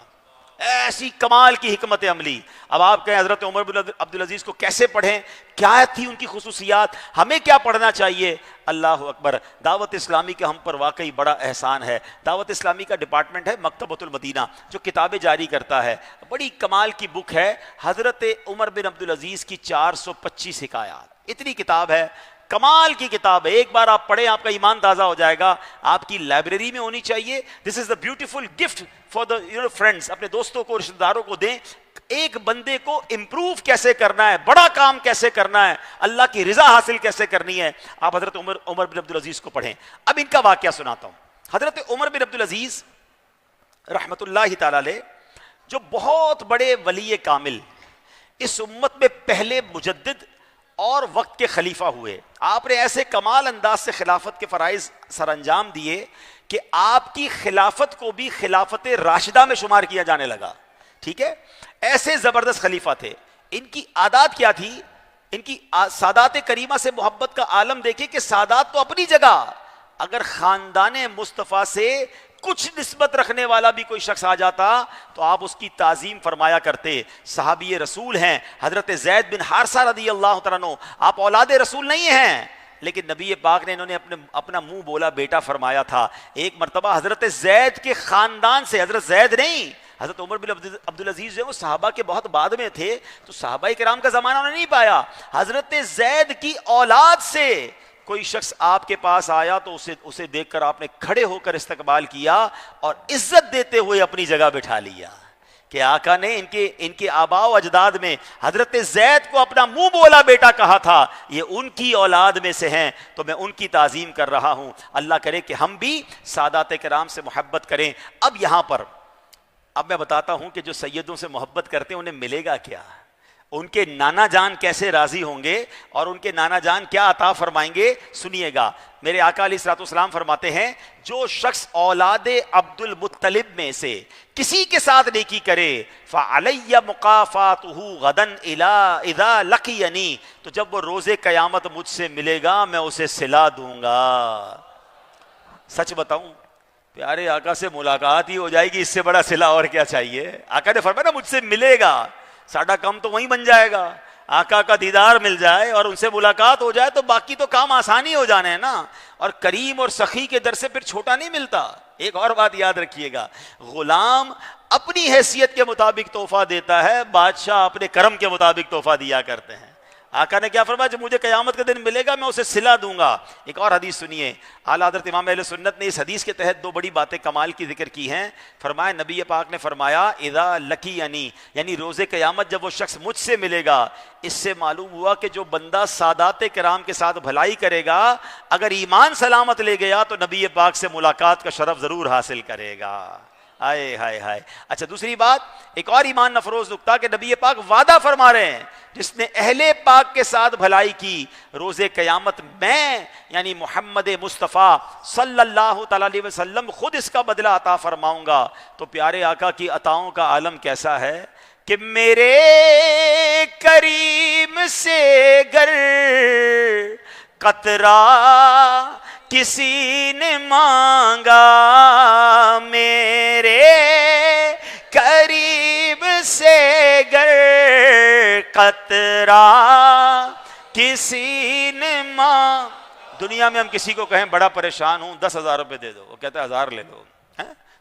ایسی کمال کی حکمت عملی. اب آپ کہیں حضرت عمر بن عبدالعزیز کو کیسے پڑھیں، کیا تھی ان کی خصوصیات، ہمیں کیا پڑھنا چاہیے؟ اللہ اکبر. دعوت اسلامی کا ہم پر واقعی بڑا احسان ہے. دعوت اسلامی کا ڈپارٹمنٹ ہے مکتبۃ المدینہ جو کتابیں جاری کرتا ہے. بڑی کمال کی بک ہے حضرت عمر بن عبدالعزیز کی 425 حکایات. اتنی کتاب ہے، کمال کی کتاب ہے. ایک بار آپ پڑھیں آپ کا ایمان تازہ ہو جائے گا. آپ کی لائبریری میں ہونی چاہیے. This is the beautiful gift for the friends. اپنے دوستوں کو، رشتہ داروں کو دیں. ایک بندے کو امپروو کیسے کرنا ہے، بڑا کام کیسے کرنا ہے، اللہ کی رضا حاصل کیسے کرنی ہے، آپ حضرت عمر بن عبدالعزیز کو پڑھیں. اب ان کا واقعہ سناتا ہوں. حضرت عمر بن عبدالعزیز رحمت اللہ تعالی علیہ جو بہت بڑے ولی کامل، اس امت میں پہلے مجدد اور وقت کے خلیفہ ہوئے. آپ نے ایسے کمال انداز سے خلافت کے فرائض سر انجام دیے کہ آپ کی خلافت کو بھی خلافت راشدہ میں شمار کیا جانے لگا. ٹھیک ہے، ایسے زبردست خلیفہ تھے. ان کی عادات کیا تھی؟ ان کی سادات کریمہ سے محبت کا عالم دیکھیں کہ سادات تو اپنی جگہ، اگر خاندان مصطفیٰ سے کچھ نسبت رکھنے والا بھی کوئی شخص آ جاتا تو آپ اس کی تعظیم فرمایا کرتے. صحابی رسول ہیں حضرت زید بن حارثہ رضی اللہ تعالیٰ عنہ. آپ اولاد رسول نہیں ہیں لیکن نبی پاک نے انہوں نے اپنا منہ بولا بیٹا فرمایا تھا. ایک مرتبہ حضرت زید کے خاندان سے، حضرت زید نہیں، حضرت عمر بن عبدالعزیز جو وہ صحابہ کے بہت بعد میں تھے تو صحابہ کرام کا زمانہ انہوں نے نہیں پایا. حضرت زید کی اولاد سے کوئی شخص آپ کے پاس آیا تو اسے دیکھ کر آپ نے کھڑے ہو کر استقبال کیا اور عزت دیتے ہوئے اپنی جگہ بٹھا لیا کہ آقا نے ان کے آباء و اجداد میں حضرت زید کو اپنا منہ بولا بیٹا کہا تھا، یہ ان کی اولاد میں سے ہیں تو میں ان کی تعظیم کر رہا ہوں. اللہ کرے کہ ہم بھی سادات کرام سے محبت کریں. اب یہاں پر اب میں بتاتا ہوں کہ جو سیدوں سے محبت کرتے ہیں انہیں ملے گا کیا، ان کے نانا جان کیسے راضی ہوں گے اور ان کے نانا جان کیا عطا فرمائیں گے. سنیے گا. میرے آقا علیہ الصلوۃ والسلام فرماتے ہیں جو شخص اولاد عبد المطلب میں سے کسی کے ساتھ نیکی کرے فعلی مقافاتہ غدن اذا لقینی، تو جب وہ روز قیامت مجھ سے ملے گا میں اسے صلہ دوں گا. سچ بتاؤں پیارے آقا سے ملاقات ہی ہو جائے گی، اس سے بڑا صلہ اور کیا چاہیے. آقا نے فرمایا نا مجھ سے ملے گا، ساڈا کام تو وہیں بن جائے گا. آقا کا دیدار مل جائے اور ان سے ملاقات ہو جائے تو باقی تو کام آسانی ہو جانے ہیں نا. اور کریم اور سخی کے در سے پھر چھوٹا نہیں ملتا. ایک اور بات یاد رکھیے گا، غلام اپنی حیثیت کے مطابق تحفہ دیتا ہے، بادشاہ اپنے کرم کے مطابق تحفہ دیا کرتے ہیں. آقا نے کیا فرمایا؟ جب مجھے قیامت کے دن ملے گا میں اسے صلہ دوں گا۔ ایک اور حدیث سنیے، اعلیٰ حضرت امام اہل سنت نے اس حدیث کے تحت دو بڑی باتیں کمال کی ذکر کی ہیں۔ فرمایا، نبی پاک نے فرمایا اذا لقینی، یعنی روز قیامت جب وہ شخص مجھ سے ملے گا، اس سے معلوم ہوا کہ جو بندہ سادات کرام کے ساتھ بھلائی کرے گا، اگر ایمان سلامت لے گیا تو نبی پاک سے ملاقات کا شرف ضرور حاصل کرے گا۔ ہائے ہائے ہائے۔ اچھا، دوسری بات، ایک اور ایمان افروز نکتہ کہ نبی پاک وعدہ فرما رہے ہیں، جس نے اہل پاک کے ساتھ بھلائی کی، روز قیامت میں یعنی محمد مصطفیٰ صلی اللہ تعالی علیہ وسلم خود اس کا بدلہ عطا فرماؤں گا۔ تو پیارے آقا کی عطاؤں کا عالم کیسا ہے کہ میرے کریم سے گر قطرہ کسی نے مانگا، میرے قریب سے گر قطرہ کسی نے دنیا میں ہم کسی کو کہیں بڑا پریشان ہوں 10,000 روپے دے دو، وہ کہتا ہے 1000 لے لو۔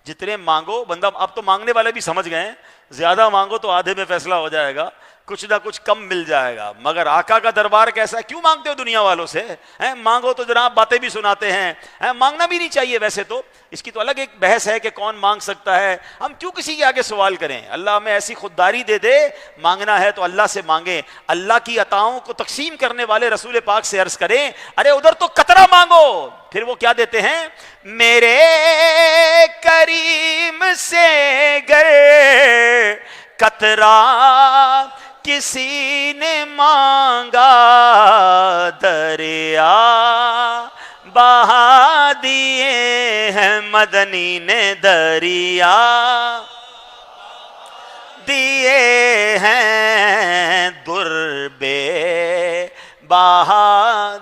جتنے مانگو، بندہ اب تو مانگنے والے بھی سمجھ گئے ہیں، زیادہ مانگو تو آدھے میں فیصلہ ہو جائے گا، کچھ نہ کچھ کم مل جائے گا۔ مگر آقا کا دربار کیسا ہے؟ کیوں مانگتے ہو دنیا والوں سے؟ مانگو تو جناب باتیں بھی سناتے ہیں، مانگنا بھی نہیں چاہیے ویسے تو، اس کی تو الگ ایک بحث ہے کہ کون مانگ سکتا ہے، ہم کیوں کسی کے آگے سوال کریں؟ اللہ ہمیں ایسی خودداری دے دے، مانگنا ہے تو اللہ سے مانگیں۔ اللہ کی عطاؤں کو تقسیم کرنے والے رسول پاک سے عرض کریں، ارے ادھر تو قطرہ مانگو۔ پھر وہ کیا دیتے ہیں؟ میرے کریم سے گر قطرہ کسی نے مانگا، دریا بہا دیے ہیں مدنی نے، دریا دیے ہیں در بے بہا،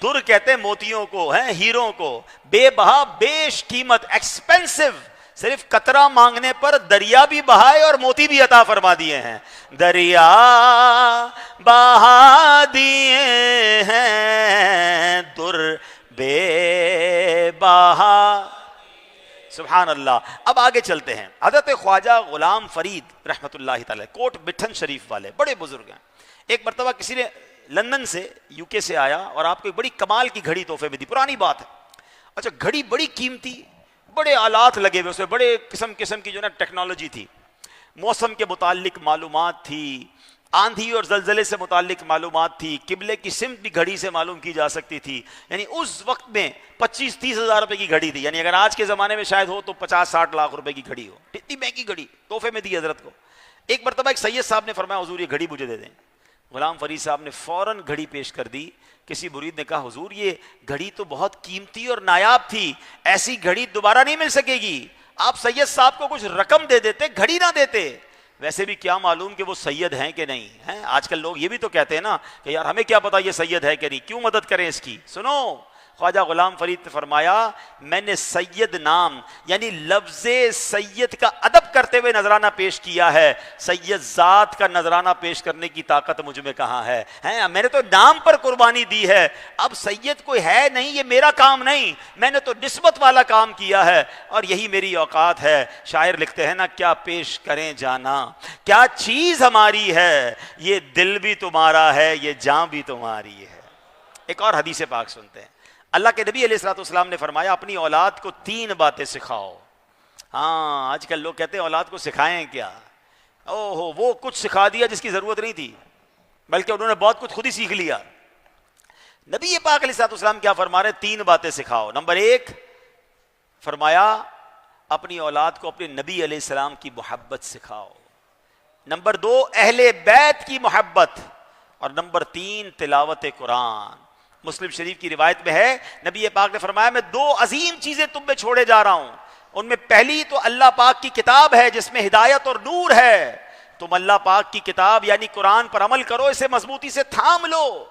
در کہتے ہیں موتیوں کو، ہیں ہیروں کو، بے بہا بیش قیمت، ایکسپینسو، صرف قطرہ مانگنے پر دریا بھی بہائے اور موتی بھی عطا فرما دیے ہیں۔ دریا بہا دیے ہیں در بے بہا، سبحان اللہ۔ اب آگے چلتے ہیں، حضرت خواجہ غلام فرید رحمۃ اللہ تعالی، کوٹ بٹھن شریف والے بڑے بزرگ ہیں۔ ایک مرتبہ کسی نے لندن سے، یو کے سے آیا اور آپ کو ایک بڑی کمال کی گھڑی تحفے میں دی، پرانی بات ہے۔ اچھا، گھڑی بڑی قیمتی، بڑے آلات لگے ہوئے، اس میں بڑے قسم کی جو نا ٹیکنالوجی تھی، موسم کے متعلق معلومات تھی، آندھی اور زلزلے سے متعلق معلومات تھی، قبلے کی سمت بھی گھڑی سے معلوم کی جا سکتی تھی۔ یعنی اس وقت میں 25-30 ہزار روپے کی گھڑی تھی، یعنی اگر آج کے زمانے میں شاید ہو تو 50-60 لاکھ روپے کی گھڑی ہو، اتنی مہنگی گھڑی تحفے میں دی حضرت کو۔ ایک مرتبہ ایک سید صاحب نے فرمایا حضور یہ گھڑی مجھے دے دیں۔ غلام فرید صاحب نے فوراً گھڑی پیش کر دی۔ کسی مرید نے کہا حضور یہ گھڑی تو بہت قیمتی اور نایاب تھی، ایسی گھڑی دوبارہ نہیں مل سکے گی، آپ سید صاحب کو کچھ رقم دے دیتے، گھڑی نہ دیتے۔ ویسے بھی کیا معلوم کہ وہ سید ہیں کہ نہیں ہیں، آج کل لوگ یہ بھی تو کہتے ہیں نا کہ یار ہمیں کیا پتا یہ سید ہے کہ نہیں، کیوں مدد کریں اس کی۔ سنو، خواجہ غلام فرید نے فرمایا میں نے سید نام یعنی لفظ سید کا ادب کرتے ہوئے نذرانہ پیش کیا ہے، سید ذات کا نذرانہ پیش کرنے کی طاقت مجھ میں کہاں ہے، میں نے تو نام پر قربانی دی ہے، اب سید کوئی ہے نہیں، یہ میرا کام نہیں، میں نے تو نسبت والا کام کیا ہے اور یہی میری اوقات ہے۔ شاعر لکھتے ہیں نا، کیا پیش کریں جانا، کیا چیز ہماری ہے، یہ دل بھی تمہارا ہے، یہ جان بھی تمہاری ہے۔ ایک اور حدیث پاک سنتے ہیں، اللہ کے نبی علیہ الصلوۃ والسلام نے فرمایا اپنی اولاد کو 3 باتیں سکھاؤ۔ ہاں آج کل لوگ کہتے ہیں اولاد کو سکھائیں کیا، وہ کچھ سکھا دیا جس کی ضرورت نہیں تھی، بلکہ انہوں نے بہت کچھ خود ہی سیکھ لیا۔ نبی پاک علیہ الصلوۃ والسلام کیا فرما رہے ہیں؟ 3 باتیں سکھاؤ۔ نمبر 1 فرمایا اپنی اولاد کو اپنے نبی علیہ السلام کی محبت سکھاؤ۔ نمبر 2 اہل بیت کی محبت، اور نمبر 3 تلاوت قرآن۔ مسلم شریف کی روایت میں ہے نبی پاک نے فرمایا میں 2 عظیم چیزیں تم میں چھوڑے جا رہا ہوں، ان میں پہلی تو اللہ پاک کی کتاب ہے جس میں ہدایت اور نور ہے، تم اللہ پاک کی کتاب یعنی قرآن پر عمل کرو، اسے مضبوطی سے تھام لو۔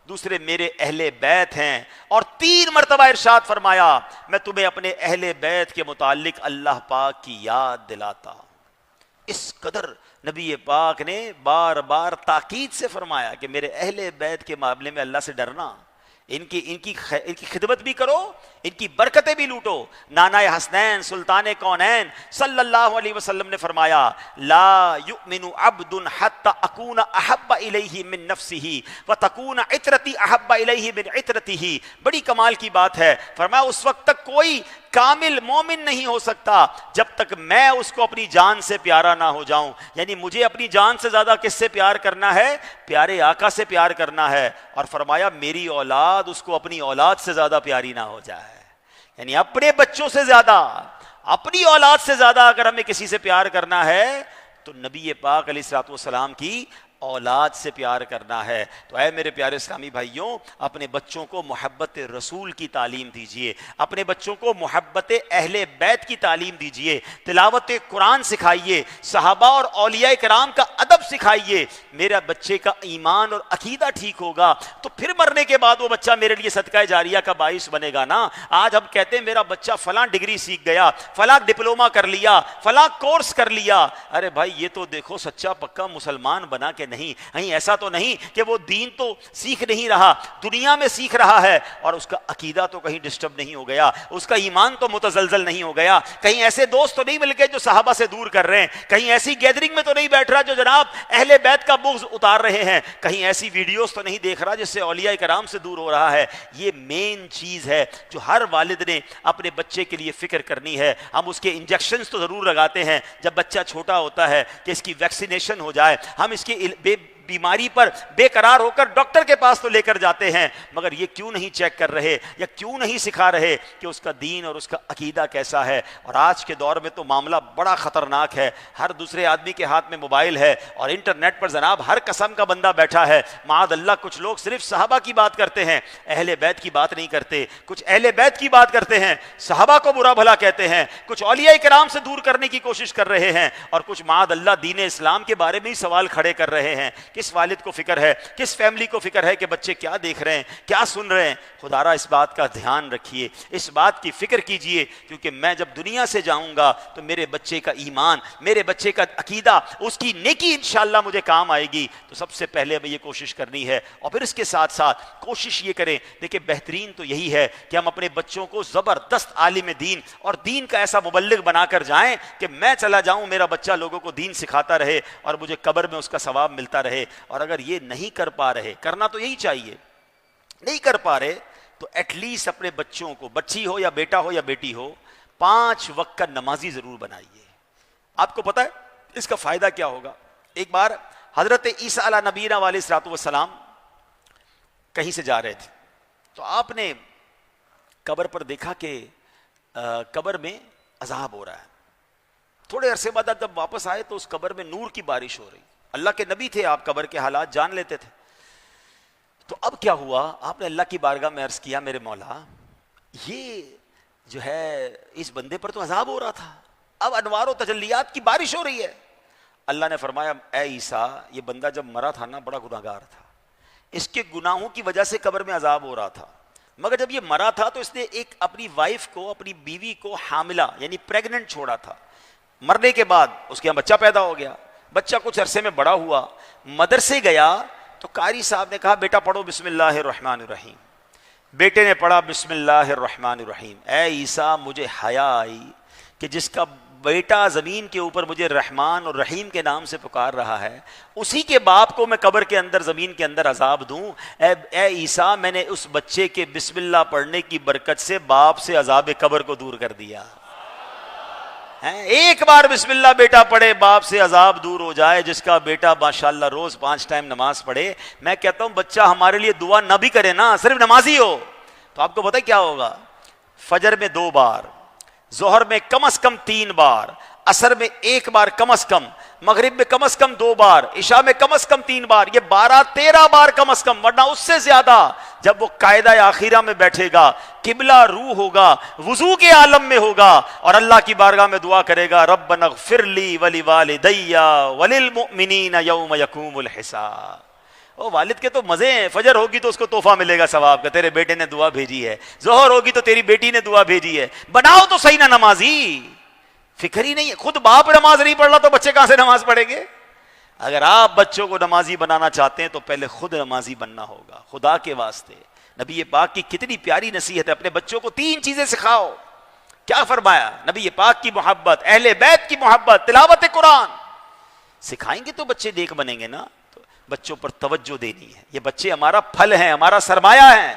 دوسرے میرے اہل بیت ہیں، اور 3 مرتبہ ارشاد فرمایا میں تمہیں اپنے اہل بیت کے متعلق اللہ پاک کی یاد دلاتا ہوں۔ اس قدر نبی پاک نے بار بار تاکید سے فرمایا کہ میرے اہل بیت کے معاملے میں اللہ سے ڈرنا، ان کی خدمت بھی کرو، ان کی برکتیں بھی لوٹو۔ نانا حسنین سلطان کونین صلی اللہ علیہ وسلم نے فرمایا لا یؤمن عبد حتی اکون احب الیہ من نفسہ وتکون عطرتی احب الیہ من عطرتہ۔ بڑی کمال کی بات ہے، فرمایا اس وقت تک کوئی کامل مومن نہیں ہو سکتا جب تک میں اس کو اپنی جان سے پیارا نہ ہو جاؤں۔ یعنی مجھے اپنی جان سے زیادہ کس سے پیار کرنا ہے؟ پیارے آقا سے پیار کرنا ہے۔ اور فرمایا میری اولاد اس کو اپنی اولاد سے زیادہ پیاری نہ ہو جائے۔ یعنی اپنے بچوں سے زیادہ، اپنی اولاد سے زیادہ اگر ہمیں کسی سے پیار کرنا ہے تو نبی پاک علیہ الصلوۃ والسلام کی اولاد سے پیار کرنا ہے۔ تو اے میرے پیارے اسلامی بھائیوں، اپنے بچوں کو محبت رسول کی تعلیم دیجئے، اپنے بچوں کو محبت اہل بیت کی تعلیم دیجئے، تلاوت قرآن سکھائیے، صحابہ اور اولیاء کرام کا ادب سکھائیے۔ میرا بچے کا ایمان اور عقیدہ ٹھیک ہوگا تو پھر مرنے کے بعد وہ بچہ میرے لیے صدقہ جاریہ کا باعث بنے گا نا۔ آج ہم کہتے ہیں میرا بچہ فلاں ڈگری سیکھ گیا، فلاں ڈپلوما کر لیا، فلاں کورس کر لیا۔ ارے بھائی یہ تو دیکھو سچا پکا مسلمان بنا کے نہیں، کہیں ایسا تو نہیں کہ وہ دین تو سیکھ نہیں رہا، دنیا میں سیکھ رہا ہے اور اس کا عقیدہ تو کہیں ڈسٹرب نہیں ہو گیا، اس کا ایمان تو متزلزل نہیں ہو گیا، کہیں ایسے دوست تو نہیں مل گئے جو صحابہ سے دور کر رہے ہیں، کہیں ایسی گیدرنگ میں تو نہیں بیٹھ رہا جو جناب اہل بیت کا بغض اتار رہے ہیں، کہیں ایسی ویڈیوز تو نہیں دیکھ رہا جس سے اولیاء کرام سے دور ہو رہا ہے۔ یہ مین چیز ہے جو ہر والد نے اپنے بچے کے لیے فکر کرنی ہے۔ ہم اس کے انجیکشنز تو ضرور لگاتے ہیں جب بچہ چھوٹا ہوتا ہے کہ اس کی ویکسینیشن ہو جائے، ہم اس کی بیماری پر بے قرار ہو کر ڈاکٹر کے پاس تو لے کر جاتے ہیں، مگر یہ کیوں نہیں چیک کر رہے یا کیوں نہیں سکھا رہے کہ اس کا دین اور اس کا عقیدہ کیسا ہے۔ اور آج کے دور میں تو معاملہ بڑا خطرناک ہے، ہر دوسرے آدمی کے ہاتھ میں موبائل ہے اور انٹرنیٹ پر جناب ہر قسم کا بندہ بیٹھا ہے۔ معاذ اللہ کچھ لوگ صرف صحابہ کی بات کرتے ہیں، اہل بیت کی بات نہیں کرتے، کچھ اہل بیت کی بات کرتے ہیں، صحابہ کو برا بھلا کہتے ہیں، کچھ اولیاء کرام سے دور کرنے کی کوشش کر رہے ہیں، اور کچھ معاذ اللہ دین اسلام کے بارے میں ہی سوال کھڑے کر رہے ہیں۔ کس والد کو فکر ہے، کس فیملی کو فکر ہے کہ بچے کیا دیکھ رہے ہیں، کیا سن رہے ہیں؟ خدارا اس بات کا دھیان رکھیے، اس بات کی فکر کیجئے، کیونکہ میں جب دنیا سے جاؤں گا تو میرے بچے کا ایمان، میرے بچے کا عقیدہ، اس کی نیکی انشاءاللہ مجھے کام آئے گی۔ تو سب سے پہلے ہمیں یہ کوشش کرنی ہے، اور پھر اس کے ساتھ ساتھ کوشش یہ کریں، دیکھیں بہترین تو یہی ہے کہ ہم اپنے بچوں کو زبردست عالم دین اور دین کا ایسا مبلغ بنا کر جائیں کہ میں چلا جاؤں، میرا بچہ لوگوں کو دین سکھاتا رہے اور مجھے قبر میں اس کا ثواب ملتا رہے۔ اور اگر یہ نہیں کر پا رہے، کرنا تو یہی چاہیے، نہیں کر پا رہے تو ایٹ لیسٹ اپنے بچوں کو، بچی ہو یا بیٹا ہو یا بیٹی ہو، 5 وقت کا نمازی ضرور بنائیے۔ آپ کو پتہ ہے اس کا فائدہ کیا ہوگا؟ ایک بار حضرت عیسیٰ علیہ نبینا علیہ الصلوۃ والسلام کہیں سے جا رہے تھے تو آپ نے قبر پر دیکھا کہ قبر میں عذاب ہو رہا ہے۔ تھوڑے عرصے بعد جب واپس آئے تو اس قبر میں نور کی بارش ہو رہی۔ اللہ کے نبی تھے، آپ قبر کے حالات جان لیتے تھے۔ تو اب کیا ہوا؟ آپ نے اللہ کی بارگاہ میں عرض کیا، میرے مولا یہ جو ہے اس بندے پر تو عذاب ہو رہا تھا، اب انوار و تجلیات کی بارش ہو رہی ہے۔ اللہ نے فرمایا اے عیسیٰ، یہ بندہ جب مرا تھا نا بڑا گناہگار تھا، اس کے گناہوں کی وجہ سے قبر میں عذاب ہو رہا تھا، مگر جب یہ مرا تھا تو اس نے ایک اپنی وائف کو، اپنی بیوی کو حاملہ یعنی پریگننٹ چھوڑا تھا۔ مرنے کے بعد اس کے یہاں بچہ پیدا ہو گیا، بچہ کچھ عرصے میں بڑا ہوا، مدرسے گیا تو قاری صاحب نے کہا بیٹا پڑھو بسم اللہ الرحمن الرحیم۔ بیٹے نے پڑھا بسم اللہ الرحمن الرحیم۔ اے عیسیٰ مجھے حیا آئی کہ جس کا بیٹا زمین کے اوپر مجھے رحمان اور رحیم کے نام سے پکار رہا ہے، اسی کے باپ کو میں قبر کے اندر، زمین کے اندر عذاب دوں۔ اے عیسیٰ میں نے اس بچے کے بسم اللہ پڑھنے کی برکت سے باپ سے عذاب قبر کو دور کر دیا۔ ایک بار بسم اللہ بیٹا پڑھے، باپ سے عذاب دور ہو جائے۔ جس کا بیٹا ماشاءاللہ روز 5 ٹائم نماز پڑھے، میں کہتا ہوں بچہ ہمارے لیے دعا نہ بھی کرے نا، صرف نمازی ہو، تو آپ کو پتہ کیا ہوگا؟ فجر میں 2 بار، ظہر میں کم از کم 3 بار، عصر میں 1 بار کم از کم، مغرب میں کم از کم 2 بار، عشاء میں کم از کم 3 بار، یہ 12-13 بار کم از کم، ورنہ اس سے زیادہ۔ جب وہ قاعدہ آخرہ میں بیٹھے گا، قبلہ روح ہوگا، وضو کے عالم میں ہوگا اور اللہ کی بارگاہ میں دعا کرے گا ربنا اغفر لی ولوالدی وللمؤمنین یوم یقوم الحساب۔ او والد کے تو مزے ہیں، فجر ہوگی تو اس کو تحفہ ملے گا ثواب کا، تیرے بیٹے نے دعا بھیجی ہے، ظہر ہوگی تو تیری بیٹی نے دعا بھیجی ہے۔ بناؤ تو صحیح نہ نمازی، فکر ہی نہیں ہے، خود باپ نماز نہیں پڑھ رہا تو بچے کہاں سے نماز پڑھیں گے؟ اگر آپ بچوں کو نمازی بنانا چاہتے ہیں تو پہلے خود نمازی بننا ہوگا، خدا کے واسطے نبی پاک کی کتنی پیاری نصیحت ہے، اپنے بچوں کو 3 چیزیں سکھاؤ. کیا فرمایا؟ نبی پاک کی محبت، اہل بیت کی محبت، تلاوت قرآن. سکھائیں گے تو بچے نیک بنیں گے نا. تو بچوں پر توجہ دینی ہے. یہ بچے ہمارا پھل ہیں، ہمارا سرمایہ ہیں.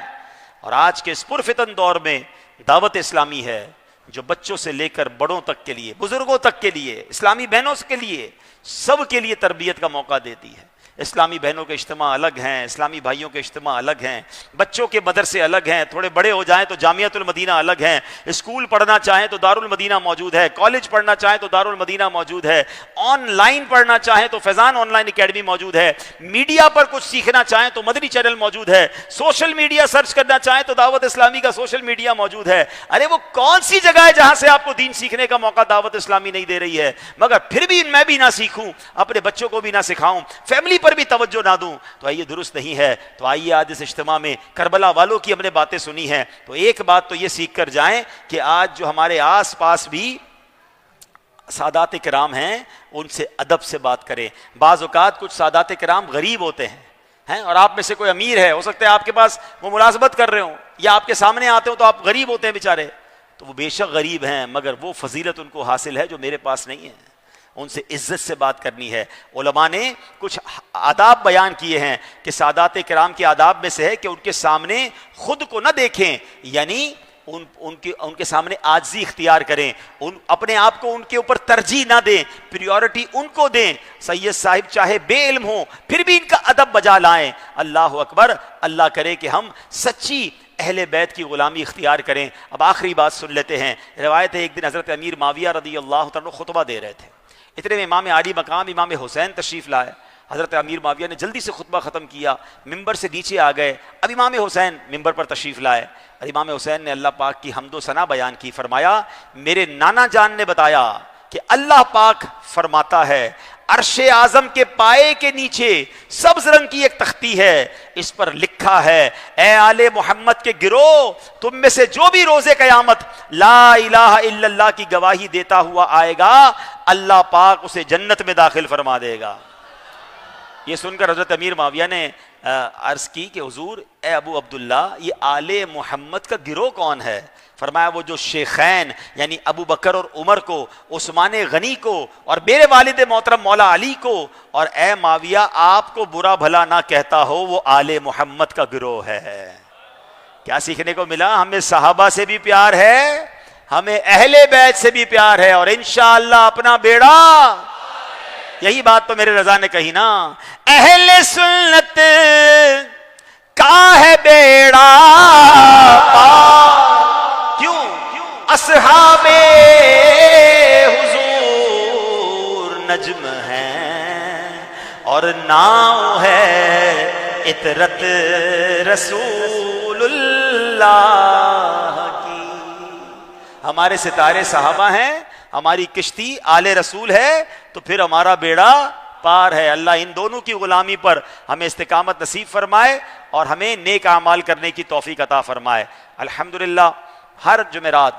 اور آج کے اس پرفتن دور میں دعوت اسلامی ہے جو بچوں سے لے کر بڑوں تک کے لیے، بزرگوں تک کے لیے، اسلامی بہنوں کے لیے، سب کے لیے تربیت کا موقع دیتی ہے. اسلامی بہنوں کے اجتماع الگ ہیں، اسلامی بھائیوں کے اجتماع الگ ہیں، بچوں کے مدرسے الگ ہیں، تھوڑے بڑے ہو جائیں تو جامعۃ المدینہ الگ ہیں، اسکول پڑھنا چاہیں تو دارالمدینہ موجود ہے، کالج پڑھنا چاہیں تو دارالمدینہ موجود ہے، آن لائن پڑھنا چاہیں تو فیضان آن لائن اکیڈمی موجود ہے، میڈیا پر کچھ سیکھنا چاہیں تو مدنی چینل موجود ہے، سوشل میڈیا سرچ کرنا چاہیں تو دعوت اسلامی کا سوشل میڈیا موجود ہے. ارے وہ کون سی جگہ ہے جہاں سے آپ کو دین سیکھنے کا موقع دعوت اسلامی نہیں دے رہی ہے؟ مگر پھر بھی میں بھی نہ سیکھوں، اپنے بچوں کو بھی نہ سکھاؤں، فیملی پر بھی توجہ نہ دوں، تو آئیے درست نہیں ہے. تو آئیے آج اس اجتماع میں کربلا والوں کی ہم نے باتیں سنی ہیں، تو ایک بات تو یہ سیکھ کر جائیں کہ آج جو ہمارے آس پاس بھی سادات کرام ہیں ان سے ادب سے بات کریں. بعض اوقات کچھ سادات کرام غریب ہوتے ہیں اور آپ میں سے کوئی امیر ہے، ہو سکتا ہے آپ کے پاس وہ ملازمت کر رہے ہوں یا آپ کے سامنے آتے ہوں تو آپ غریب ہوتے ہیں بیچارے. تو وہ بے شک غریب ہیں مگر وہ فضیلت ان کو حاصل ہے جو میرے پاس نہیں ہے. ان سے عزت سے بات کرنی ہے. علماء نے کچھ آداب بیان کیے ہیں کہ سادات کرام کے آداب میں سے ہے کہ ان کے سامنے خود کو نہ دیکھیں، یعنی ان کے سامنے عاجزی اختیار کریں، اپنے آپ کو ان کے اوپر ترجیح نہ دیں، پریورٹی ان کو دیں. سید صاحب چاہے بے علم ہوں پھر بھی ان کا ادب بجا لائیں. اللہ اکبر. اللہ کرے کہ ہم سچی اہل بیت کی غلامی اختیار کریں. اب آخری بات سن لیتے ہیں. روایت ہے ایک دن حضرت امیر معاویہ رضی اللہ عنہ خطبہ دے رہے تھے. اتنے میں امام عالی مقام امام حسین تشریف لائے. حضرت امیر معاویہ نے جلدی سے خطبہ ختم کیا، ممبر سے نیچے آ گئے. اب امام حسین ممبر پر تشریف لائے اور امام حسین نے اللہ پاک کی حمد و ثنا بیان کی. فرمایا میرے نانا جان نے بتایا کہ اللہ پاک فرماتا ہے عرش اعظم کے پائے کے نیچے سبز رنگ کی ایک تختی ہے، اس پر لکھا ہے اے آل محمد کے گروہ، تم میں سے جو بھی روز قیامت لا الہ الا اللہ کی گواہی دیتا ہوا آئے گا اللہ پاک اسے جنت میں داخل فرما دے گا. یہ سن کر حضرت امیر معاویہ نے عرض کی کہ حضور اے ابو عبداللہ یہ آل محمد کا گروہ کون ہے؟ فرمایا وہ جو شیخین یعنی ابو بکر اور عمر کو، عثمان غنی کو اور میرے والد محترم مولا علی کو، اور اے معاویہ آپ کو برا بھلا نہ کہتا ہو، وہ آل محمد کا گروہ ہے. کیا سیکھنے کو ملا؟ ہمیں صحابہ سے بھی پیار ہے، ہمیں اہل بیت سے بھی پیار ہے، اور انشاءاللہ اپنا بیڑا. یہی بات تو میرے رضا نے کہی نا، اہل سنت کا ہے بیڑا کیوں؟ اصحاب حضور نجم ہیں اور ناؤ ہے عطرت رسول اللہ کی. ہمارے ستارے صحابہ ہیں، ہماری کشتی آل رسول ہے، تو پھر ہمارا بیڑا پار ہے. اللہ ان دونوں کی غلامی پر ہمیں استقامت نصیب فرمائے اور ہمیں نیک اعمال کرنے کی توفیق عطا فرمائے. الحمدللہ ہر جمعرات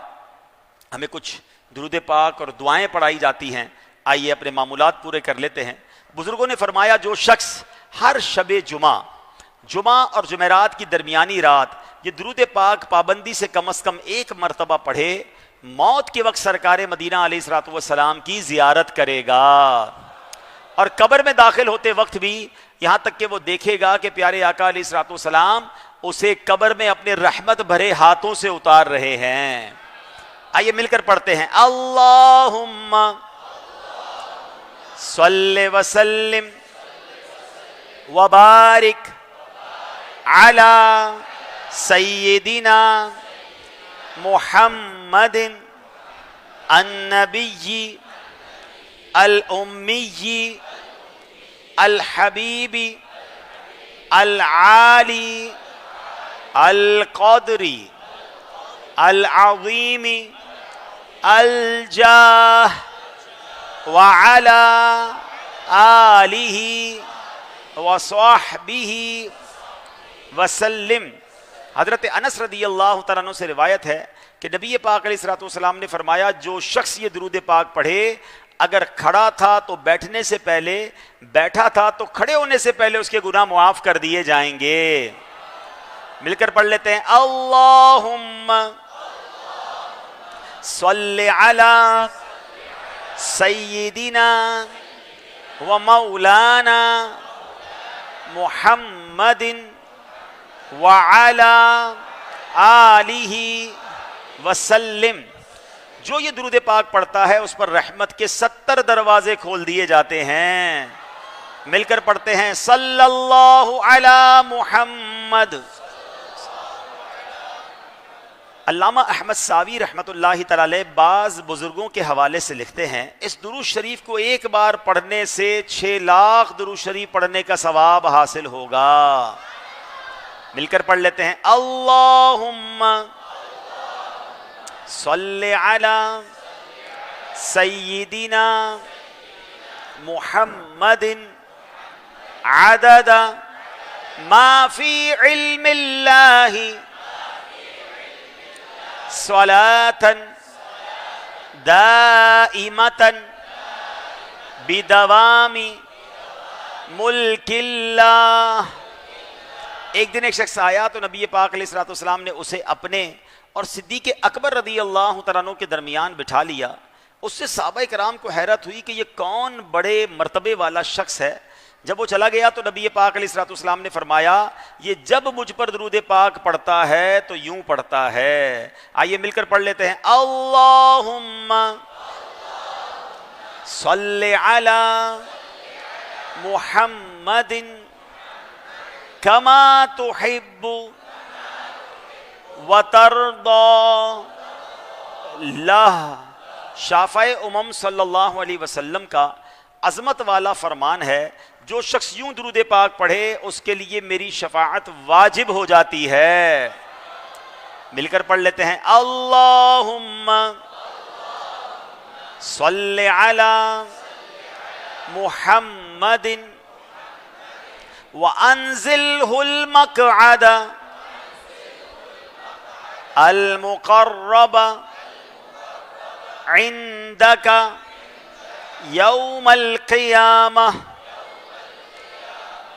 ہمیں کچھ درود پاک اور دعائیں پڑھائی جاتی ہیں. آئیے اپنے معمولات پورے کر لیتے ہیں. بزرگوں نے فرمایا جو شخص ہر شب جمعہ اور جمعرات کی درمیانی رات یہ درود پاک پابندی سے کم از کم 1 مرتبہ پڑھے، موت کے وقت سرکار مدینہ علیہ الصلوۃ والسلام کی زیارت کرے گا، اور قبر میں داخل ہوتے وقت بھی یہاں تک کہ وہ دیکھے گا کہ پیارے آقا علیہ الصلوۃ والسلام اسے قبر میں اپنے رحمت بھرے ہاتھوں سے اتار رہے ہیں. آئیے مل کر پڑھتے ہیں. اللہم صلی وسلم وبارک علی سیدنا محمد النبی الامی الحبیب العالی القدری العظیم الجاہ وعلی آلہ وصحبہ وسلم. حضرت انس رضی اللہ تعالیٰ عنہ سے روایت ہے کہ نبی پاک علیہ الصلوۃ والسلام نے فرمایا جو شخص یہ درود پاک پڑھے اگر کھڑا تھا تو بیٹھنے سے پہلے، بیٹھا تھا تو کھڑے ہونے سے پہلے اس کے گناہ معاف کر دیے جائیں گے. مل کر پڑھ لیتے ہیں اللہم صلی علی سیدنا و مولانا محمد وعلی آلہ وسلم. جو یہ درود پاک پڑھتا ہے اس پر رحمت کے 70 دروازے کھول دیے جاتے ہیں. مل کر پڑھتے ہیں صلی اللہ علی محمد. علامہ احمد ساوی رحمۃ اللہ تعالی علیہ بعض بزرگوں کے حوالے سے لکھتے ہیں اس درود شریف کو ایک بار پڑھنے سے 6 لاکھ درود شریف پڑھنے کا ثواب حاصل ہوگا. مل کر پڑھ لیتے ہیں اللہم صلی علی سیدنا محمد عدد ما فی علم اللہ صلاة دائمة بدوام ملک اللہ. ایک دن ایک شخص آیا تو نبی پاک علیہ الصلوۃ والسلام نے اسے اپنے اور صدیق اکبر رضی اللہ تعالیٰ عنہ کے درمیان بٹھا لیا. اس سے صحابہ کرام کو حیرت ہوئی کہ یہ کون بڑے مرتبے والا شخص ہے. جب وہ چلا گیا تو نبی پاک علیہ الصلوۃ والسلام نے فرمایا یہ جب مجھ پر درود پاک پڑھتا ہے تو یوں پڑھتا ہے. آئیے مل کر پڑھ لیتے ہیں اللہم صلی علی محمد کما تحب وترضى. اللہ شافع امم صلی اللہ علیہ وسلم کا عظمت والا فرمان ہے جو شخص یوں درود پاک پڑھے اس کے لیے میری شفاعت واجب ہو جاتی ہے. مل کر پڑھ لیتے ہیں اللہم صلی علی محمد وانزلہ المقعد المقرب عندک یوم القیامہ.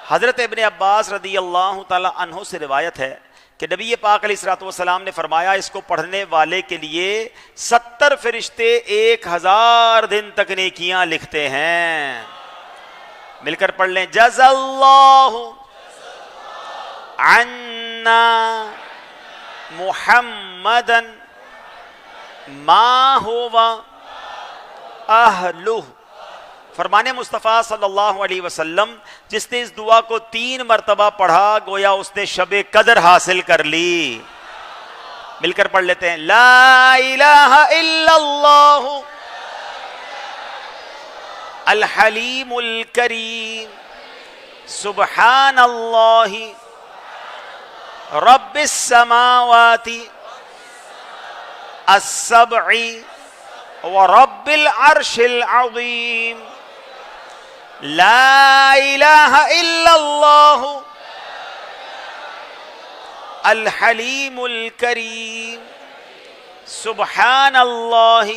حضرت ابن عباس رضی اللہ تعالی عنہ سے روایت ہے کہ نبی پاک علیہ الصلوۃ والسلام نے فرمایا اس کو پڑھنے والے کے لیے 70 فرشتے 1000 دن تک نیکیاں لکھتے ہیں. مل کر پڑھ لیں جزا اللہ عنا محمدا ما ہوا اہلہ. فرمان مصطفیٰ صلی اللہ علیہ وسلم جس نے اس دعا کو 3 مرتبہ پڑھا گویا اس نے شب قدر حاصل کر لی. مل کر پڑھ لیتے ہیں لا الہ الا اللہ الحلیم الکریم سبحان اللہ رب السماوات السبع ورب العرش العظیم. لا الہ الا اللہ الحلیم الکریم سبحان اللہ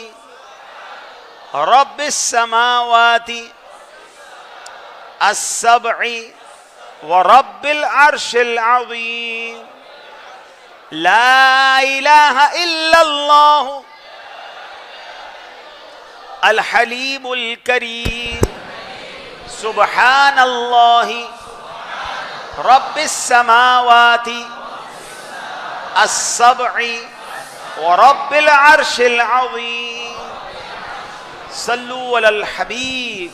رب السماوات السبع ورب العرش العظیم. لا الہ الا اللہ الحلیم الکریم سبحان اللہ رب السماوات السبع ورب العرش العظیم. صلوا علی الحبیب